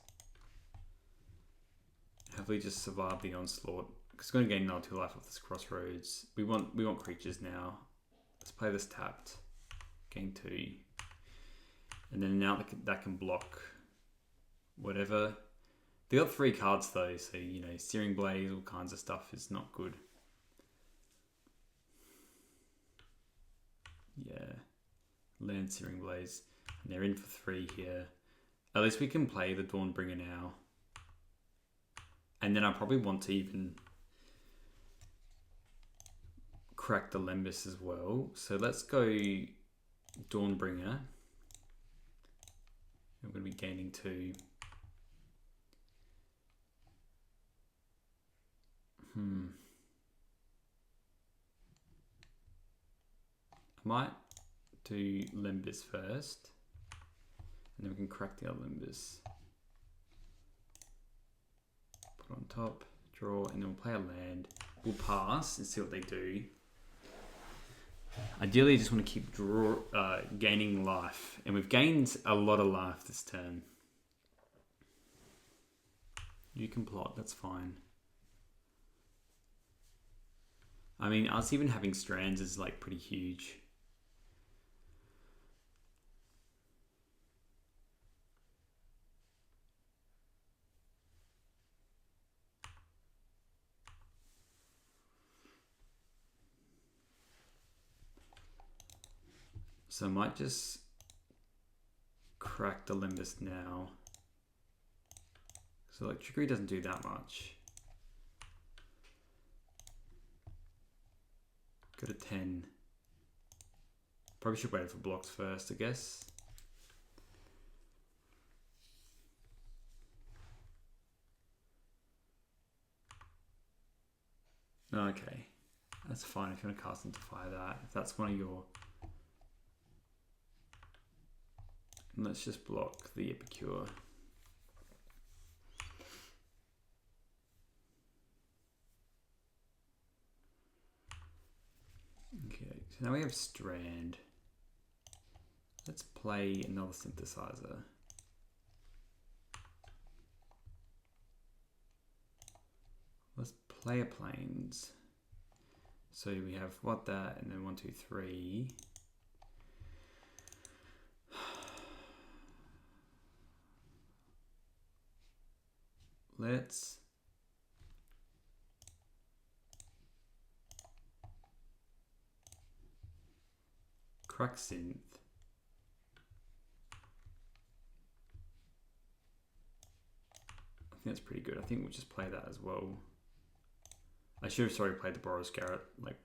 Hopefully just survive the onslaught. Because it's going to gain another 2 life off this crossroads. We want creatures now. Let's play this tapped. Gain 2. And then now that can block whatever. They got 3 cards though, so you know, Searing Blaze, all kinds of stuff is not good. Yeah, land Searing Blaze, and they're in for 3 here. At least we can play the Dawnbringer now. And then I probably want to even crack the Lembis as well. So let's go Dawnbringer. I'm going to be gaining 2. I might do Lembis first, and then we can crack the other Lembis. Put on top, draw, and then we'll play a land. We'll pass and see what they do. Ideally, I just want to keep gaining life, and we've gained a lot of life this turn. You can plot, that's fine. I mean, us even having strands is like pretty huge. So I might just crack the Limbus now. So like Trickery doesn't do that much. Go to 10. Probably should wait for blocks first, I guess. Okay, that's fine if you want to cast into fire that. If that's one of your... Let's just block the Epicure. Okay, so now we have Strand. Let's play another Synthesizer. Let's play a Plains. So we have what that, and then 1, 2, 3. Let's crack Synth. I think that's pretty good. I think we'll just play that as well. I should have played the Boros Garrett, like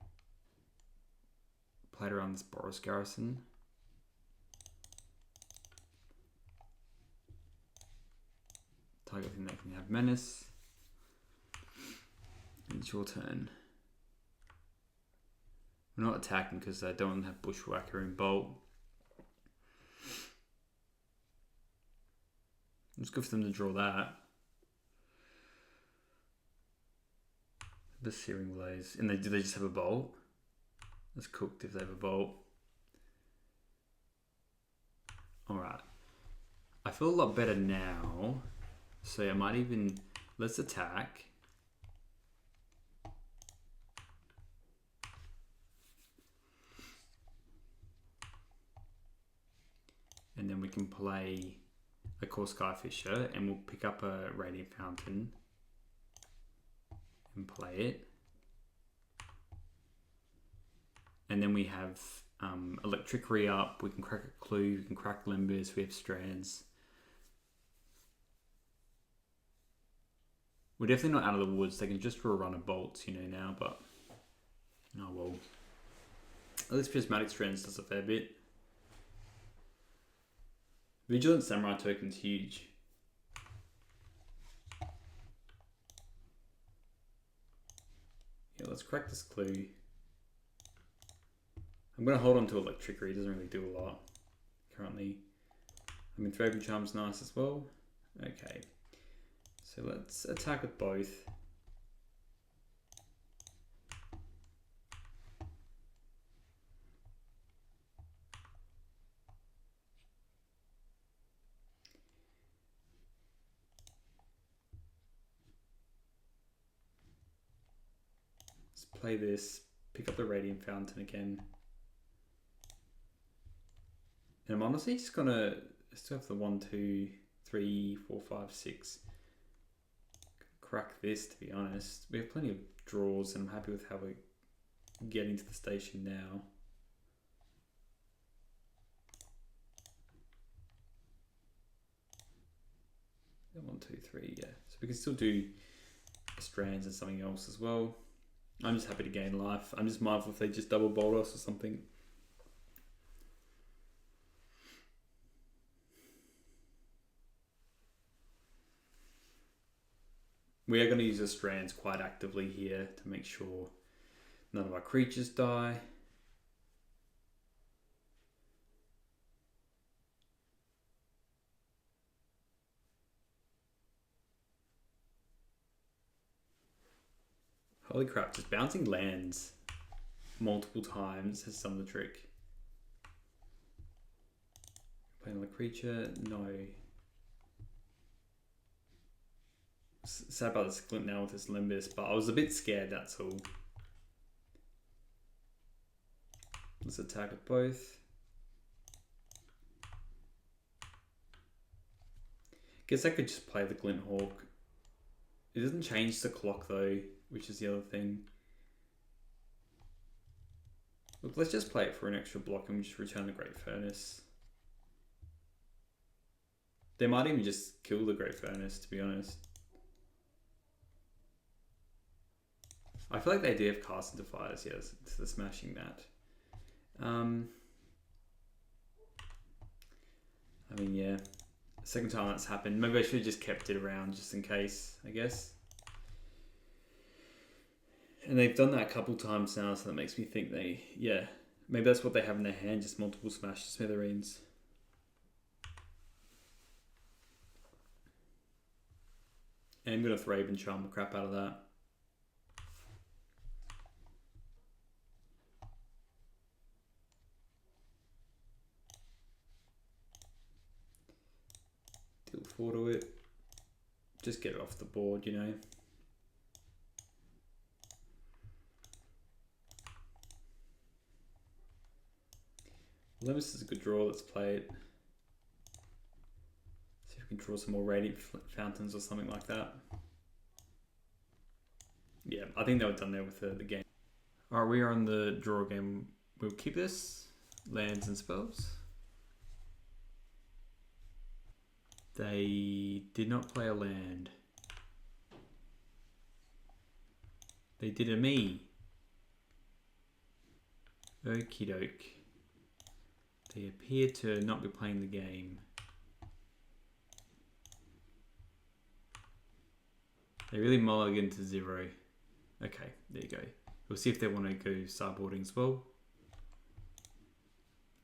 played around this Boros Garrison. Target thing that can have Menace. And it's your turn. We're not attacking because I don't have Bushwhacker and Bolt. It's good for them to draw that. The Searing Blaze. And do they just have a Bolt? That's cooked if they have a Bolt. Alright. I feel a lot better now. So I might even... Let's attack. And then we can play a Core Skyfisher and we'll pick up a Radiant Fountain and play it. And then we have Electricity up, we can crack a Clue, we can crack Limbus, we have Strands. We're definitely not out of the woods, they can just draw a run of bolts, you know, now, but oh well. At least Prismatic Strands does a fair bit. Vigilant Samurai token's huge. Yeah, let's crack this Clue. I'm going to hold on to Electricity, it doesn't really do a lot currently. I mean, Throw Charm's nice as well. Okay, so let's attack with both. Let's play this, pick up the Radiant Fountain again. And I'm honestly just gonna still have the 1, 2, 3, 4, 5, 6. Crack this, to be honest. We have plenty of draws and I'm happy with how we're getting to the station now. And 1, 2, 3, yeah. So we can still do Strands and something else as well. I'm just happy to gain life. I'm just mindful if they just double Boros or something. We are going to use the Strands quite actively here to make sure none of our creatures die. Holy crap, just bouncing lands multiple times has some of the trick. Playing the creature, no. Sad about this glint now with this Limbus, but I was a bit scared, that's all. Let's attack with both. Guess I could just play the Glint Hawk. It doesn't change the clock though, which is the other thing. Look, let's just play it for an extra block and we just return the Great Furnace. They might even just kill the Great Furnace, to be honest. I feel like they do have Cast into Fires, yes, so they're smashing that. I mean, yeah. Second time that's happened. Maybe I should have just kept it around just in case, I guess. And they've done that a couple times now, so that makes me think yeah. Maybe that's what they have in their hand, just multiple smash smithereens. And I'm going to Raven Charm the crap out of that. Deal 4 to it. Just get it off the board, you know. Lemus is a good draw, let's play it. See if we can draw some more Radiant Fountains or something like that. Yeah, I think they were done there with the game. Alright, we are on the draw game. We'll keep this. Lands and spells. They did not play a land. They did a me. Okie doke. They appear to not be playing the game. They really mulligan to 0. Okay, there you go. We'll see if they want to go sideboarding as well.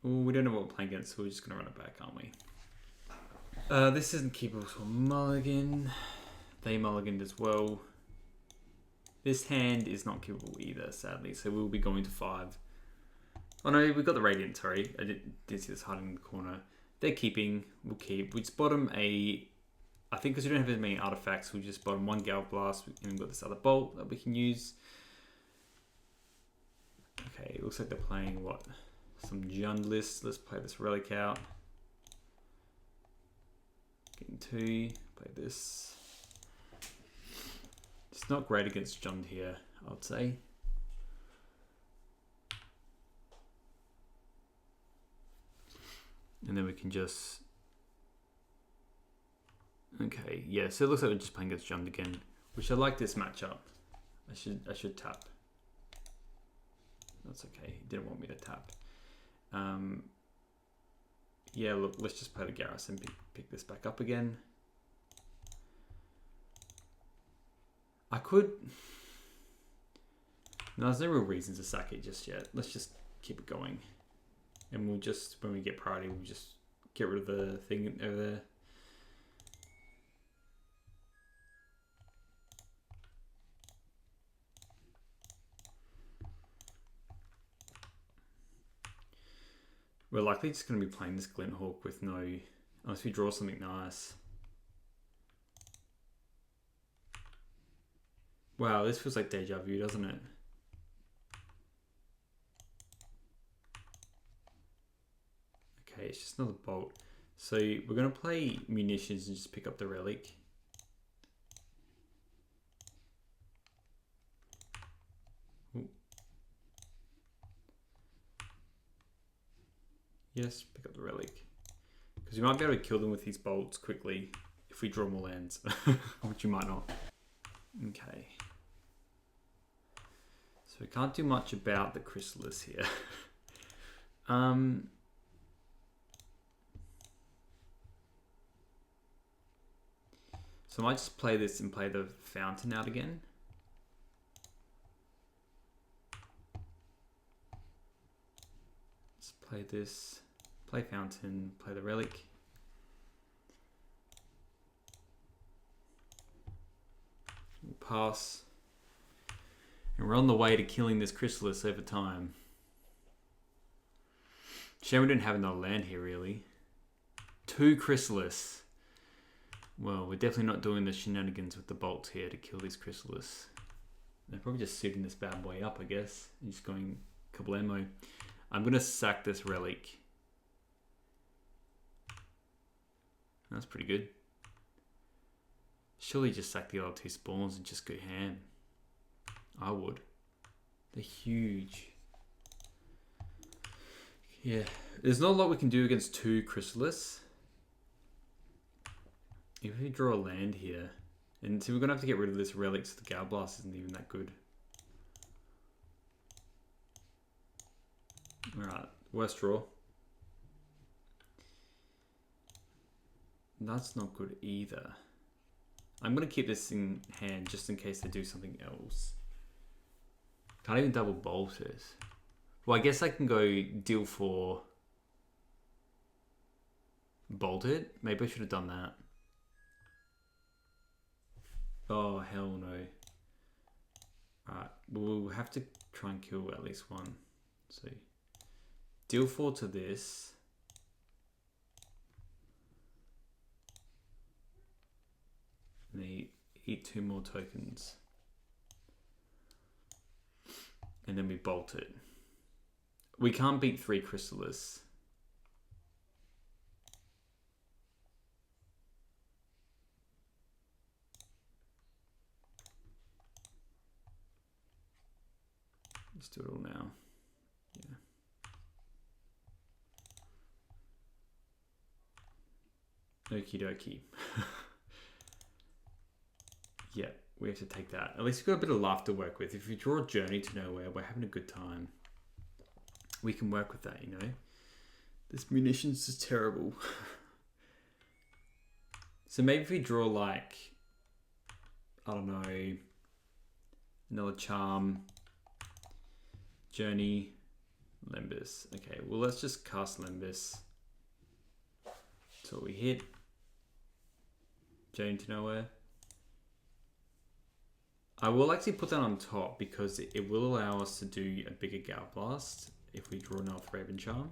Oh, we don't know what we're playing against, so we're just going to run it back, aren't we? This isn't keepable to a mulligan. They mulliganed as well. This hand is not keepable either, sadly, so we'll be going to 5. Oh no, we've got the Radiant, sorry. I did see this hiding in the corner. They're keeping, we'll keep. We just bottom I think because we don't have as many artifacts, we'll just bottom 1 Gal Blast and we've got this other bolt that we can use. Okay, it looks like they're playing what? Some Jund list. Let's play this Relic out. Getting 2, play this. It's not great against Jund here, I would say. And then we can just... Okay, yeah, so it looks like we're just playing against Jund again, which I like this matchup. I should tap. That's okay, he didn't want me to tap. Yeah, look, let's just play the Garrison and pick this back up again. I could... No, there's no real reason to sack it just yet. Let's just keep it going. And we'll just, when we get priority, we'll just get rid of the thing over there. We're likely just going to be playing this Glinthawk with no... Unless we draw something nice. Wow, this feels like deja vu, doesn't it? Okay, it's just another bolt. So we're going to play Munitions and just pick up the Relic. Ooh. Yes, pick up the Relic. Because we might be able to kill them with these bolts quickly if we draw more lands, which you might not. Okay. So we can't do much about the Chrysalis here. So I might just play this and play the Fountain out again. Let's play this, play Fountain, play the Relic. We'll pass. And we're on the way to killing this Chrysalis over time. Shame we didn't have another land here, really. 2 Chrysalis. Well, we're definitely not doing the shenanigans with the bolts here to kill this Chrysalis. They're probably just suiting this bad boy up, I guess. And just going kablamo. I'm going to sack this Relic. That's pretty good. Surely just sack the other 2 spawns and just go ham. I would. They're huge. Yeah, there's not a lot we can do against 2 Chrysalis. If we draw a land here, and so we're gonna have to get rid of this relic, so the Gal Blast isn't even that good. Alright, worst draw. That's not good either. I'm gonna keep this in hand just in case they do something else. Can't even double bolt it. Well, I guess I can go deal 4, bolt it. Maybe I should have done that. Oh, hell no. Alright, we'll have to try and kill at least one. So, deal 4 to this. And they eat 2 more tokens. And then we bolt it. We can't beat 3 Chrysalis. Let's do it all now. Yeah. Okie dokie. Yeah, we have to take that. At least we've got a bit of life to work with. If we draw a Journey to Nowhere, we're having a good time. We can work with that, you know. This munitions is terrible. So maybe if we draw like, I don't know, another Charm, Journey, Lembas. Okay, well let's just cast Lembas. That's what we hit. Journey to Nowhere. I will actually put that on top because it will allow us to do a bigger Gal Blast if we draw North Raven Charm.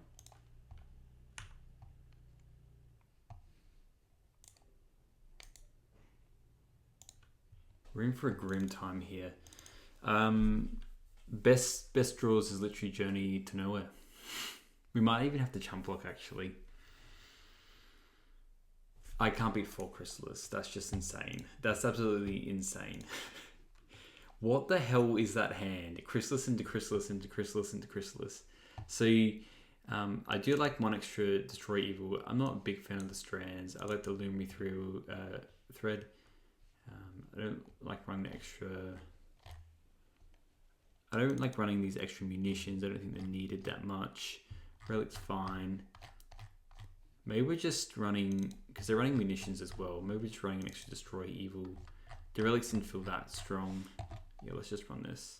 We're in for a grim time here. Best draws is literally Journey to Nowhere. We might even have to chump block actually. I can't beat 4 Chrysalis. That's just insane. That's absolutely insane. What the hell is that hand? Chrysalis into Chrysalis into Chrysalis into Chrysalis. So I do like 1 extra Destroy Evil. I'm not a big fan of the strands. I like the Loom Me Through thread. I don't like running extra. I don't like running these extra munitions. I don't think they're needed that much. Relic's fine. Maybe we're just running, because they're running munitions as well. Maybe we're just running an extra Destroy Evil. The relics didn't feel that strong. Yeah, let's just run this.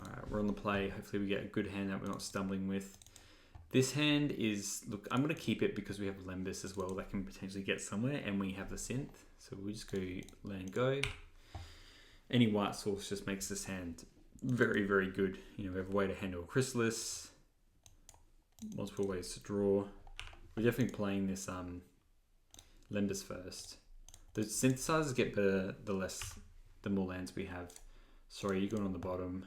Alright, we're on the play. Hopefully we get a good hand that we're not stumbling with. This hand is, look, I'm going to keep it because we have Lembas as well that can potentially get somewhere, and we have the synth. So we'll just go land go. Any white source just makes this hand very, very good. You know, we have a way to handle a Chrysalis. Multiple ways to draw. We're definitely playing this Lembas first. The synthesizers get better the more lands we have. Sorry, you're going on the bottom.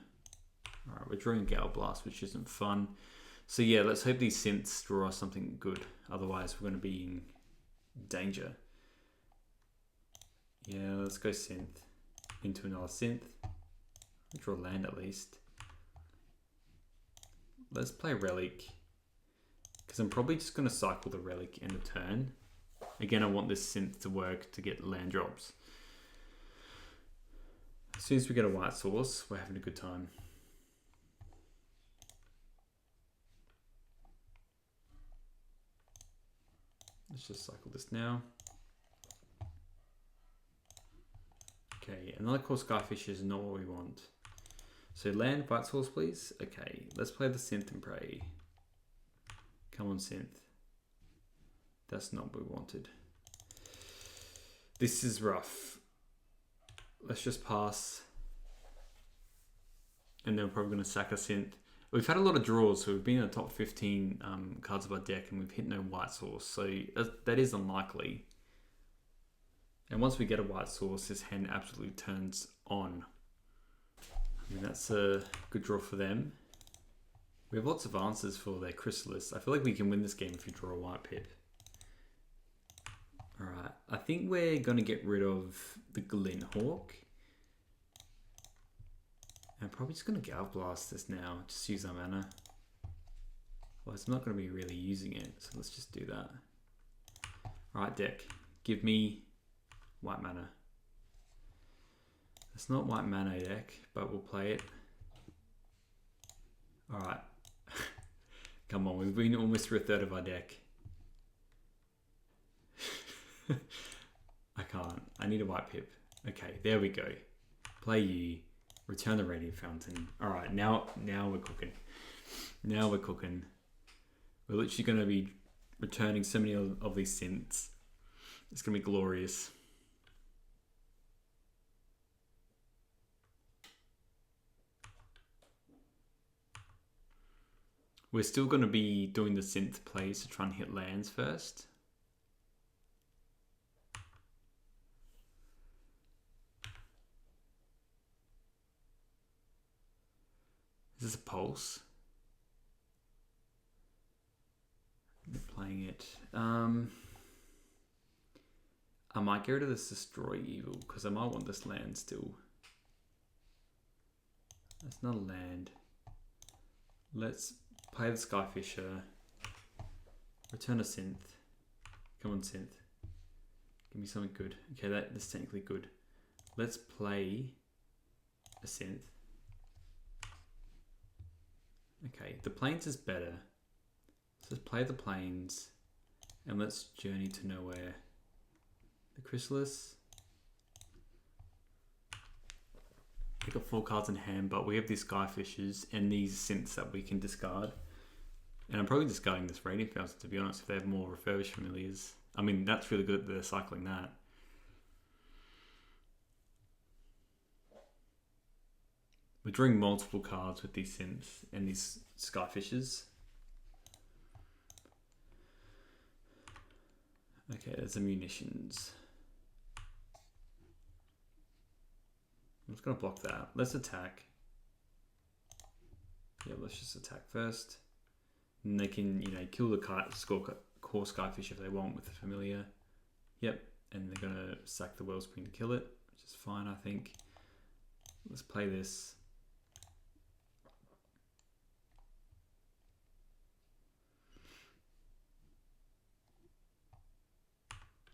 Alright, we're drawing Gal Blast, which isn't fun. So yeah, let's hope these synths draw us something good. Otherwise, we're going to be in danger. Yeah, let's go synth into another synth. Draw land at least. Let's play Relic. Because I'm probably just going to cycle the Relic end of turn. Again, I want this synth to work to get land drops. As soon as we get a white source, we're having a good time. Let's just cycle this now. Okay, another core Skyfish is not what we want. So land, white source please. Okay, let's play the synth and pray. Come on synth. That's not what we wanted. This is rough. Let's just pass. And then we're probably going to sack a synth. We've had a lot of draws, so we've been in the top 15 cards of our deck and we've hit no white source. So that is unlikely. And once we get a white source, this hand absolutely turns on. I mean, that's a good draw for them. We have lots of answers for their Chrysalis. I feel like we can win this game if you draw a white pip. Alright, I think we're going to get rid of the Glint Hawk. I'm probably just going to Gal Blast this now. Just use our mana. Well, I'm not going to be really using it, so let's just do that. Alright, deck. Give me white mana. It's not white mana deck, but we'll play it. Alright. Come on, we've been almost through a third of our deck. I can't. I need a white pip. Okay, there we go. Play you. Return the Radiant Fountain. Alright, now we're cooking. Now we're cooking. We're literally going to be returning so many of these synths. It's going to be glorious. We're still going to be doing the synth plays to try and hit lands first. Is this a pulse? They're playing it. I might get rid of this Destroy Evil because I might want this land still. That's not a land. Let's play the Skyfisher. Return a synth. Come on, synth. Give me something good. Okay, that's technically good. Let's play a synth. Okay, the plains is better. So let's play the plains and let's journey to nowhere. The Chrysalis. We got 4 cards in hand, but we have these Skyfishers and these synths that we can discard. And I'm probably discarding this Radiant Fountain, to be honest, if they have more refurbished familiars. I mean, that's really good that they're cycling that. We're drawing multiple cards with these synths and these Skyfishers. Okay, there's the munitions. I'm just going to block that. Let's attack. Yeah, let's just attack first. And they can, kill the core Skyfish if they want with the familiar. Yep, and they're going to sack the Wellspring to kill it, which is fine, I think. Let's play this.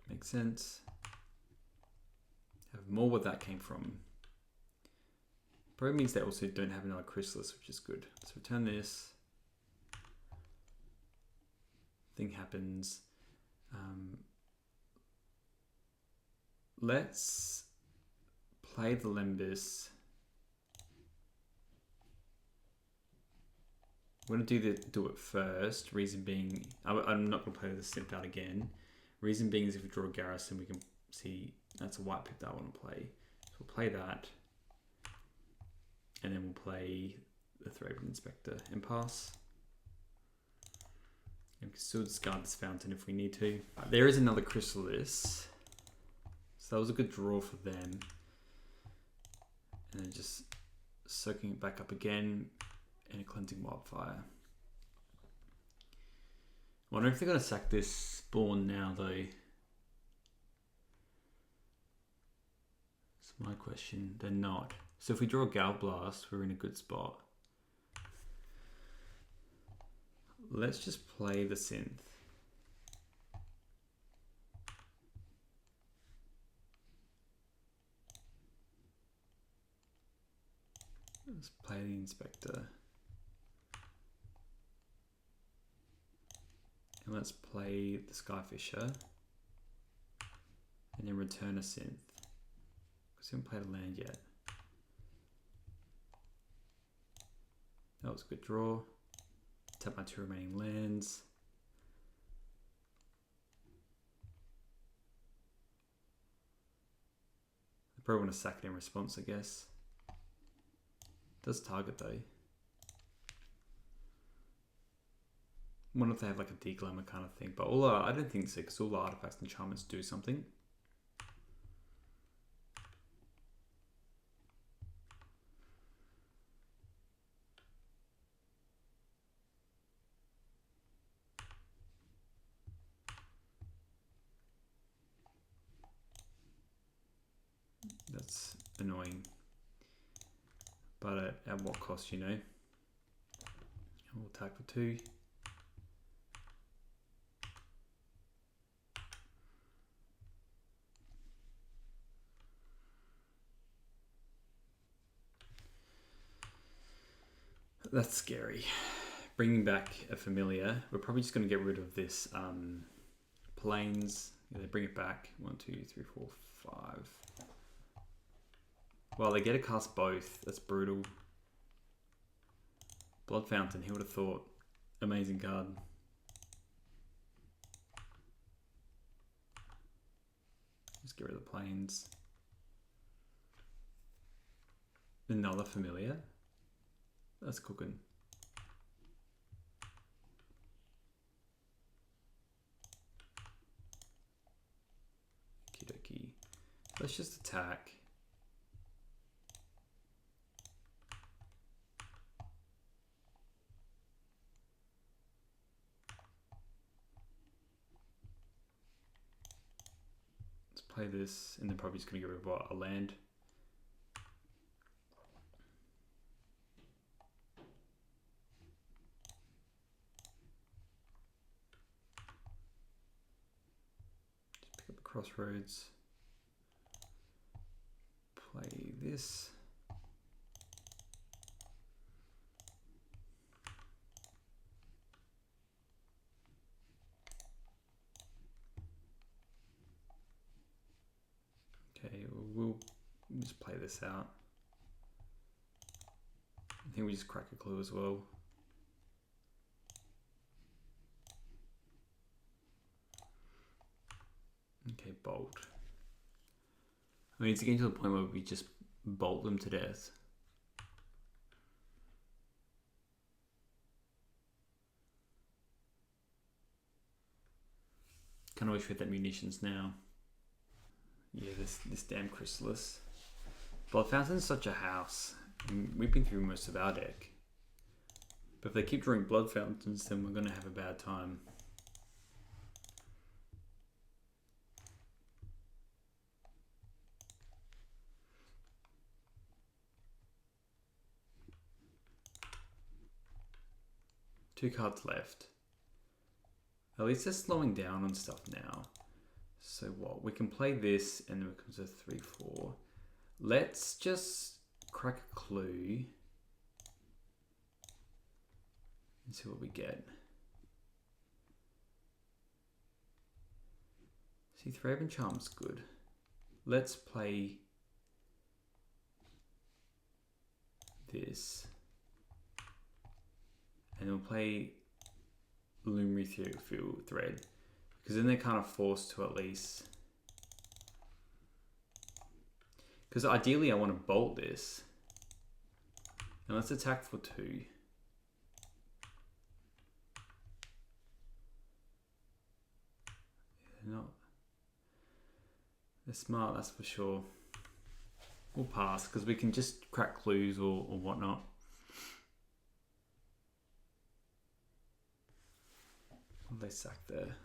Makes sense. Have more where that came from. Probably means they also don't have another Chrysalis, which is good. Let's return this. Thing happens. Let's play the Lembis. We're going to do it first. Reason being, I'm not going to play the synth out again. Reason being is if we draw a Garrison, we can see that's a white pip that I want to play. So we'll play that. And then we'll play the Thraben Inspector and pass. And we can still discard this Fountain if we need to. There is another Chrysalis. So that was a good draw for them. And then just soaking it back up again and a Cleansing Wildfire. I wonder if they're going to sack this spawn now though. That's my question. They're not. So if we draw a Gal Blast, we're in a good spot. Let's just play the synth. Let's play the Inspector. And let's play the Skyfisher. And then return a synth. Because we haven't played a land yet. That was a good draw. Tap my 2 remaining lands. I probably want to sack it in response, I guess. Does target though. I wonder if they have like a Deglamour kind of thing, but I don't think so, because all the artifacts and enchantments do something. That's annoying. But at what cost, you know? We'll attack for 2. That's scary. Bringing back a familiar. We're probably just going to get rid of this planes. Yeah, they bring it back. 1, 2, 3, 4, 5. Well, they get to cast both. That's brutal. Blood Fountain, who would have thought? Amazing card. Just get rid of the planes. Another familiar. That's cooking. Okie dokie. Let's just attack. Let's play this, and then probably just gonna get rid of what, a land. Crossroads. Play this. Okay, we'll just play this out. I think we just crack a clue as well. Okay, bolt. I mean, it's getting to the point where we just bolt them to death. Kind of wish we had that munitions now. Yeah, this damn Chrysalis. Blood Fountain's such a house. I mean, we've been through most of our deck. But if they keep drawing Blood Fountains, then we're going to have a bad time. Two cards left. At least they're slowing down on stuff now. So what? We can play this and then it comes to 3, 4. Let's just crack a clue and see what we get. See, Thraben Charm's good. Let's play this. And we'll play Luminary Field Thread. Because then they're kind of forced to at least... Because ideally I want to bolt this. And let's attack for 2. They're smart, that's for sure. We'll pass, because we can just crack clues or whatnot. What they sack there?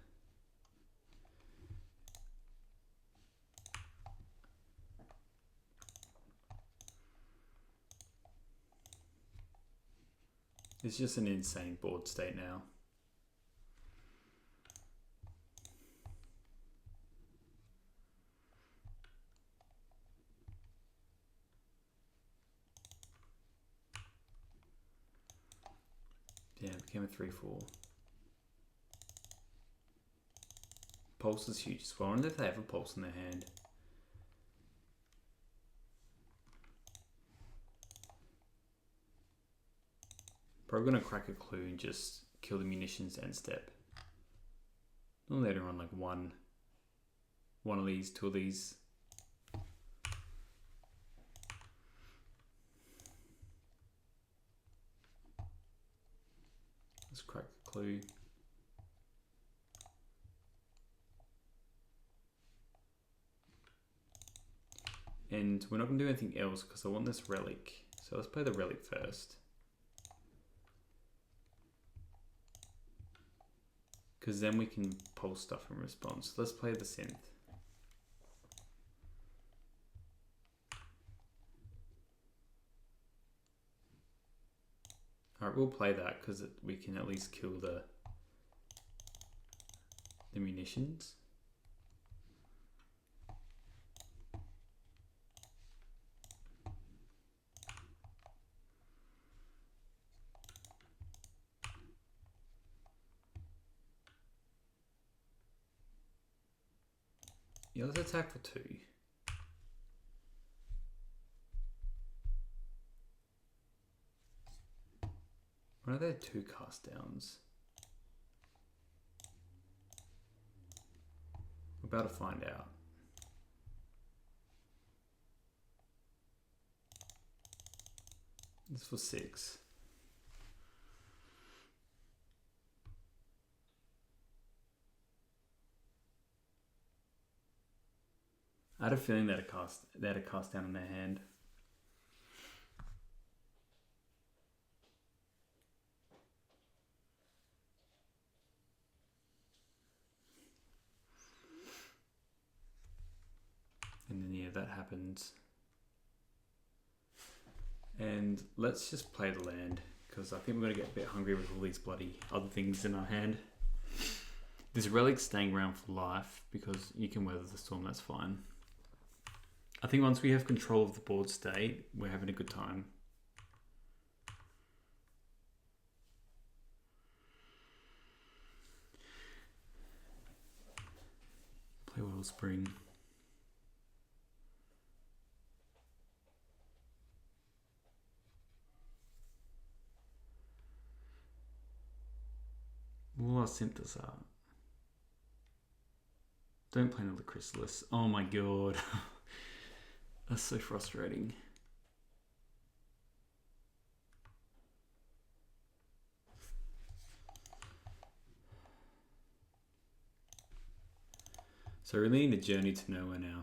It's just an insane board state now. Yeah, it became a 3/4. Pulse is huge as well. I wonder if they have a pulse in their hand. Probably gonna crack a clue and just kill the munitions end step. And later on, like one of these, 2 of these. Let's crack a clue. And we're not going to do anything else because I want this relic. So let's play the relic first. Because then we can pull stuff in response. Let's play the synth. Alright, we'll play that because we can at least kill the munitions. Yeah, let's attack for 2. When are there 2 cast downs? We're about to find out. This was 6. I had a feeling they had a cast down in their hand. And then yeah, that happens. And let's just play the land, because I think we're going to get a bit hungry with all these bloody other things in our hand. This relic's staying around for life, because you can weather the storm, that's fine. I think once we have control of the board state, we're having a good time. Play Wellspring. Boros Synthesizer. Don't play another Chrysalis. Oh my god. That's so frustrating. So we really need a journey to nowhere now.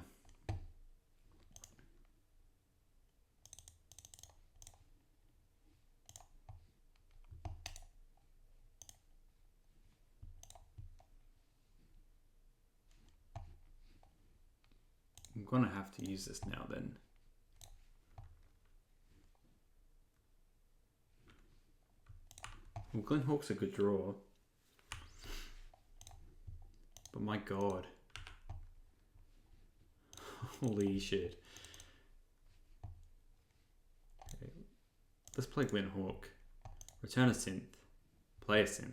I'm gonna have to use this now then. Well, Glenhawk's a good draw. But my god. Holy shit. Okay. Let's play Glenhawk. Return a synth. Play a synth.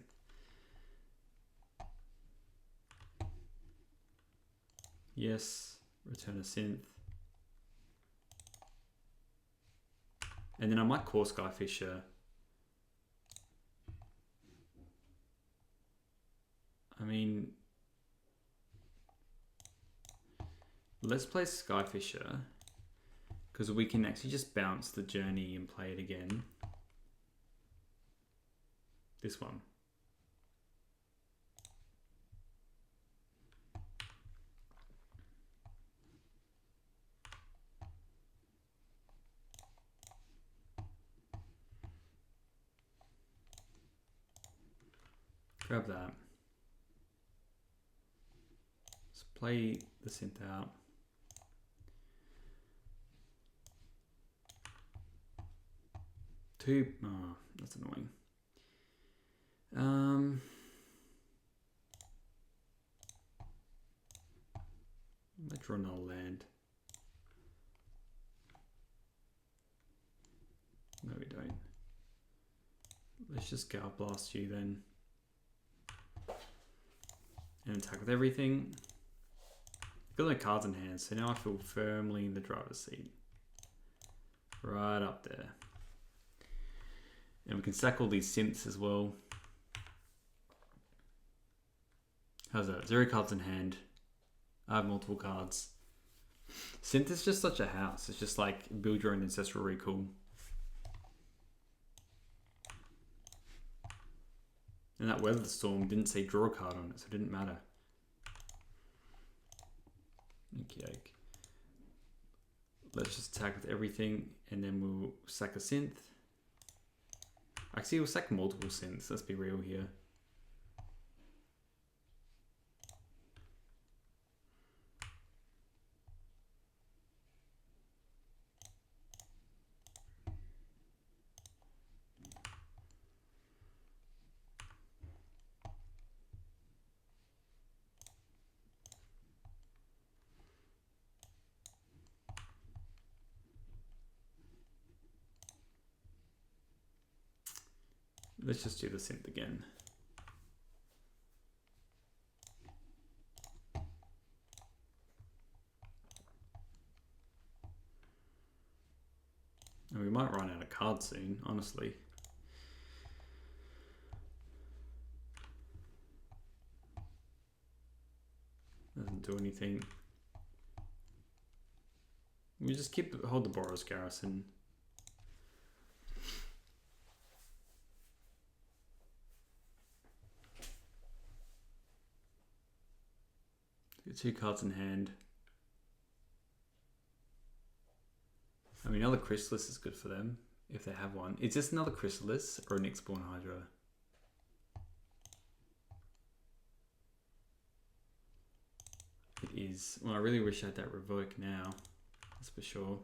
Yes. Return a synth. And then I might call Skyfisher. I mean, let's play Skyfisher, because we can actually just bounce the journey and play it again. This one. Grab that. Let's play the synth out. Two. Oh, that's annoying. Let's draw another land. No, we don't. Let's just Gale Blast you then. And attack with everything. Got no cards in hand, so now I feel firmly in the driver's seat. Right up there. And we can sack all these synths as well. How's that? 0 cards in hand. I have multiple cards. Synth is just such a house. It's just like build your own ancestral recall. And that Weather Storm didn't say draw a card on it, so it didn't matter. Okay. Let's just attack with everything, and then we'll sack a synth. Actually, we'll sack multiple synths, let's be real here. Let's just do the synth again. And we might run out of cards soon, honestly. Doesn't do anything. We just hold the Boros Garrison. Get 2 cards in hand. I mean, another Chrysalis is good for them, if they have one. Is this another Chrysalis or an X-Born Hydra? It is. Well, I really wish I had that Revoke now. That's for sure.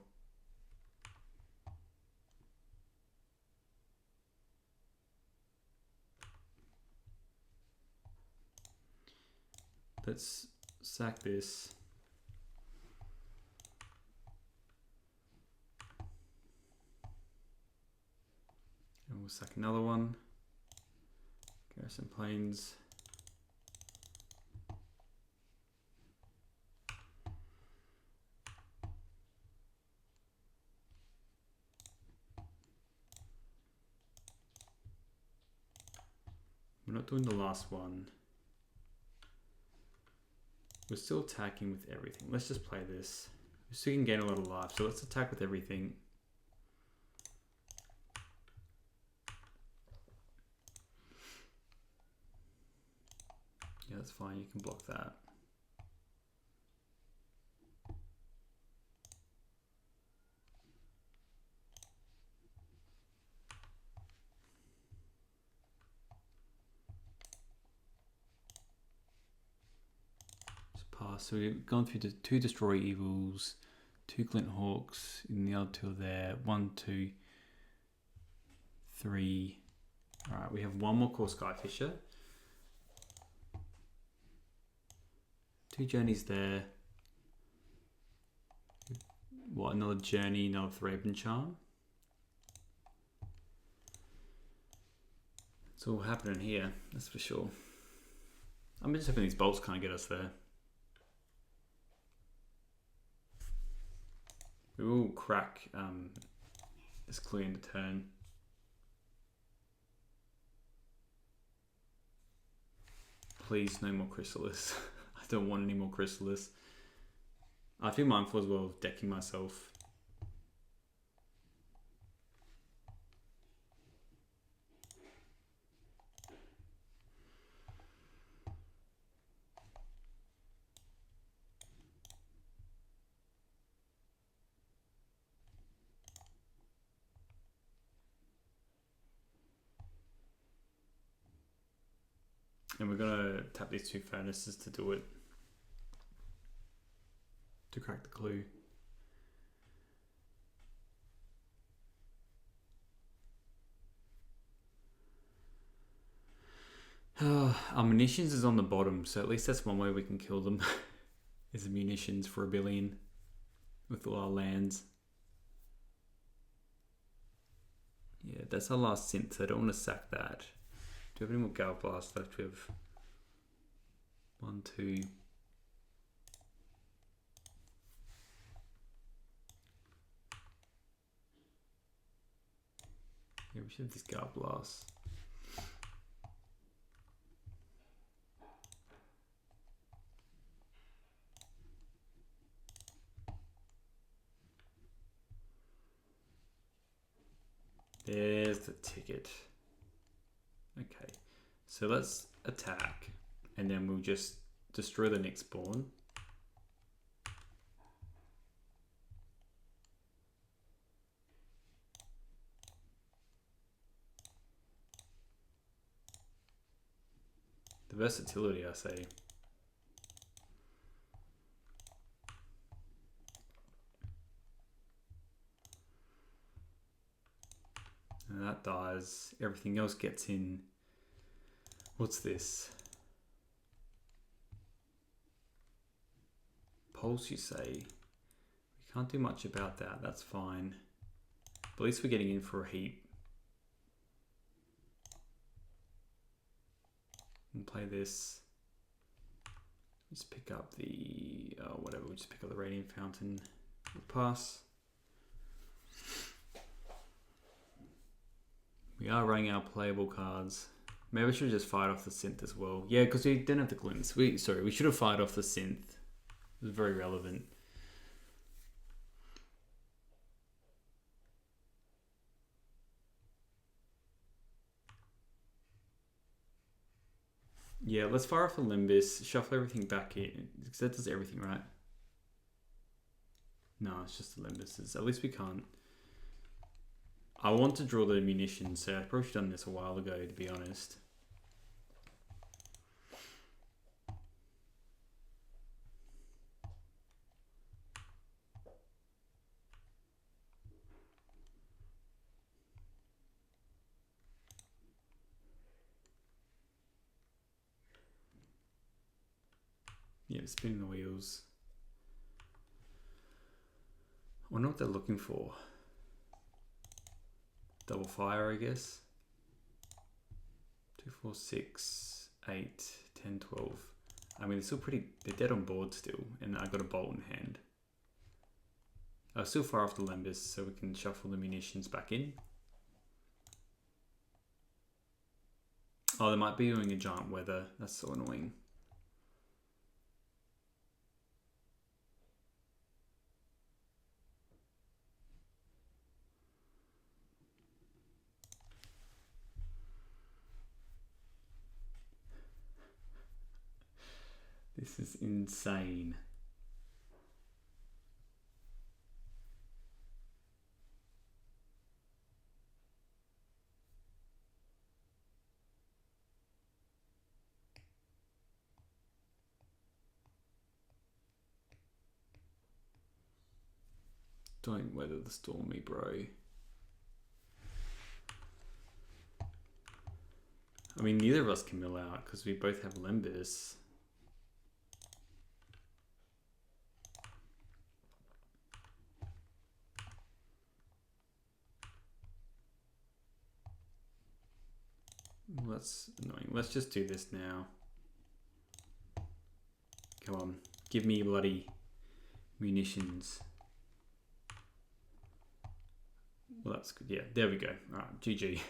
Let's sack this. And we'll sack another one. Garrison Plains. We're not doing the last one. We're still attacking with everything. Let's just play this. We still can gain a lot of life, so let's attack with everything. Yeah, that's fine. You can block that. So we've gone through the 2 Destroy Evils, 2 Glint Hawks, and the other 2 are there. 1, 2, 3. Alright, we have 1 more Core Skyfisher. 2 Journeys there. What, another Journey, another Thraben Charm. It's all happening here, that's for sure. I'm just hoping these bolts can't get us there. We will crack this clue in the turn. Please, no more Chrysalis. I don't want any more Chrysalis. I feel mindful as well of decking myself. And we're gonna tap these 2 furnaces to do it. To crack the clue. Our munitions is on the bottom, so at least that's one way we can kill them. Is the munitions for 1 billion with all our lands. Yeah, that's our last synth, so I don't want to sack that. Do we have any more Gale Blast left? We have 1, 2. Yeah, we should have this Gale Blast. There's the ticket. Okay, so let's attack, and then we'll just destroy the next spawn. The versatility, I say. And that dies. Everything else gets in. What's this? Pulse, you say? We can't do much about that. That's fine. But at least we're getting in for a heap. We'll play this. Just pick up the whatever. We'll just pick up the Radiant Fountain. We'll pass. We are running out of playable cards. Maybe I should have just fired off the synth as well. Yeah, because we didn't have the Glintz. We should have fired off the synth. It was very relevant. Yeah, let's fire off the Limbus, shuffle everything back in. Because that does everything, right? No, it's just the Limbuses. At least we can't. I want to draw the munitions, so I probably should have done this a while ago, to be honest. Yeah, spinning the wheels. I wonder what they're looking for. Double fire, I guess. 2, 4, 6, 8, 10, 12. I mean, they're still pretty... They're dead on board still, and I got a bolt in hand. I'll still fire off the Lembus so we can shuffle the munitions back in. Oh, they might be doing a giant weather. That's so annoying. This is insane. Don't weather the storm, me bro. I mean, neither of us can mill out because we both have Lembus. Well, that's annoying. Let's just do this now. Come on, give me bloody munitions. Well, that's good. Yeah, there we go. All right, GG.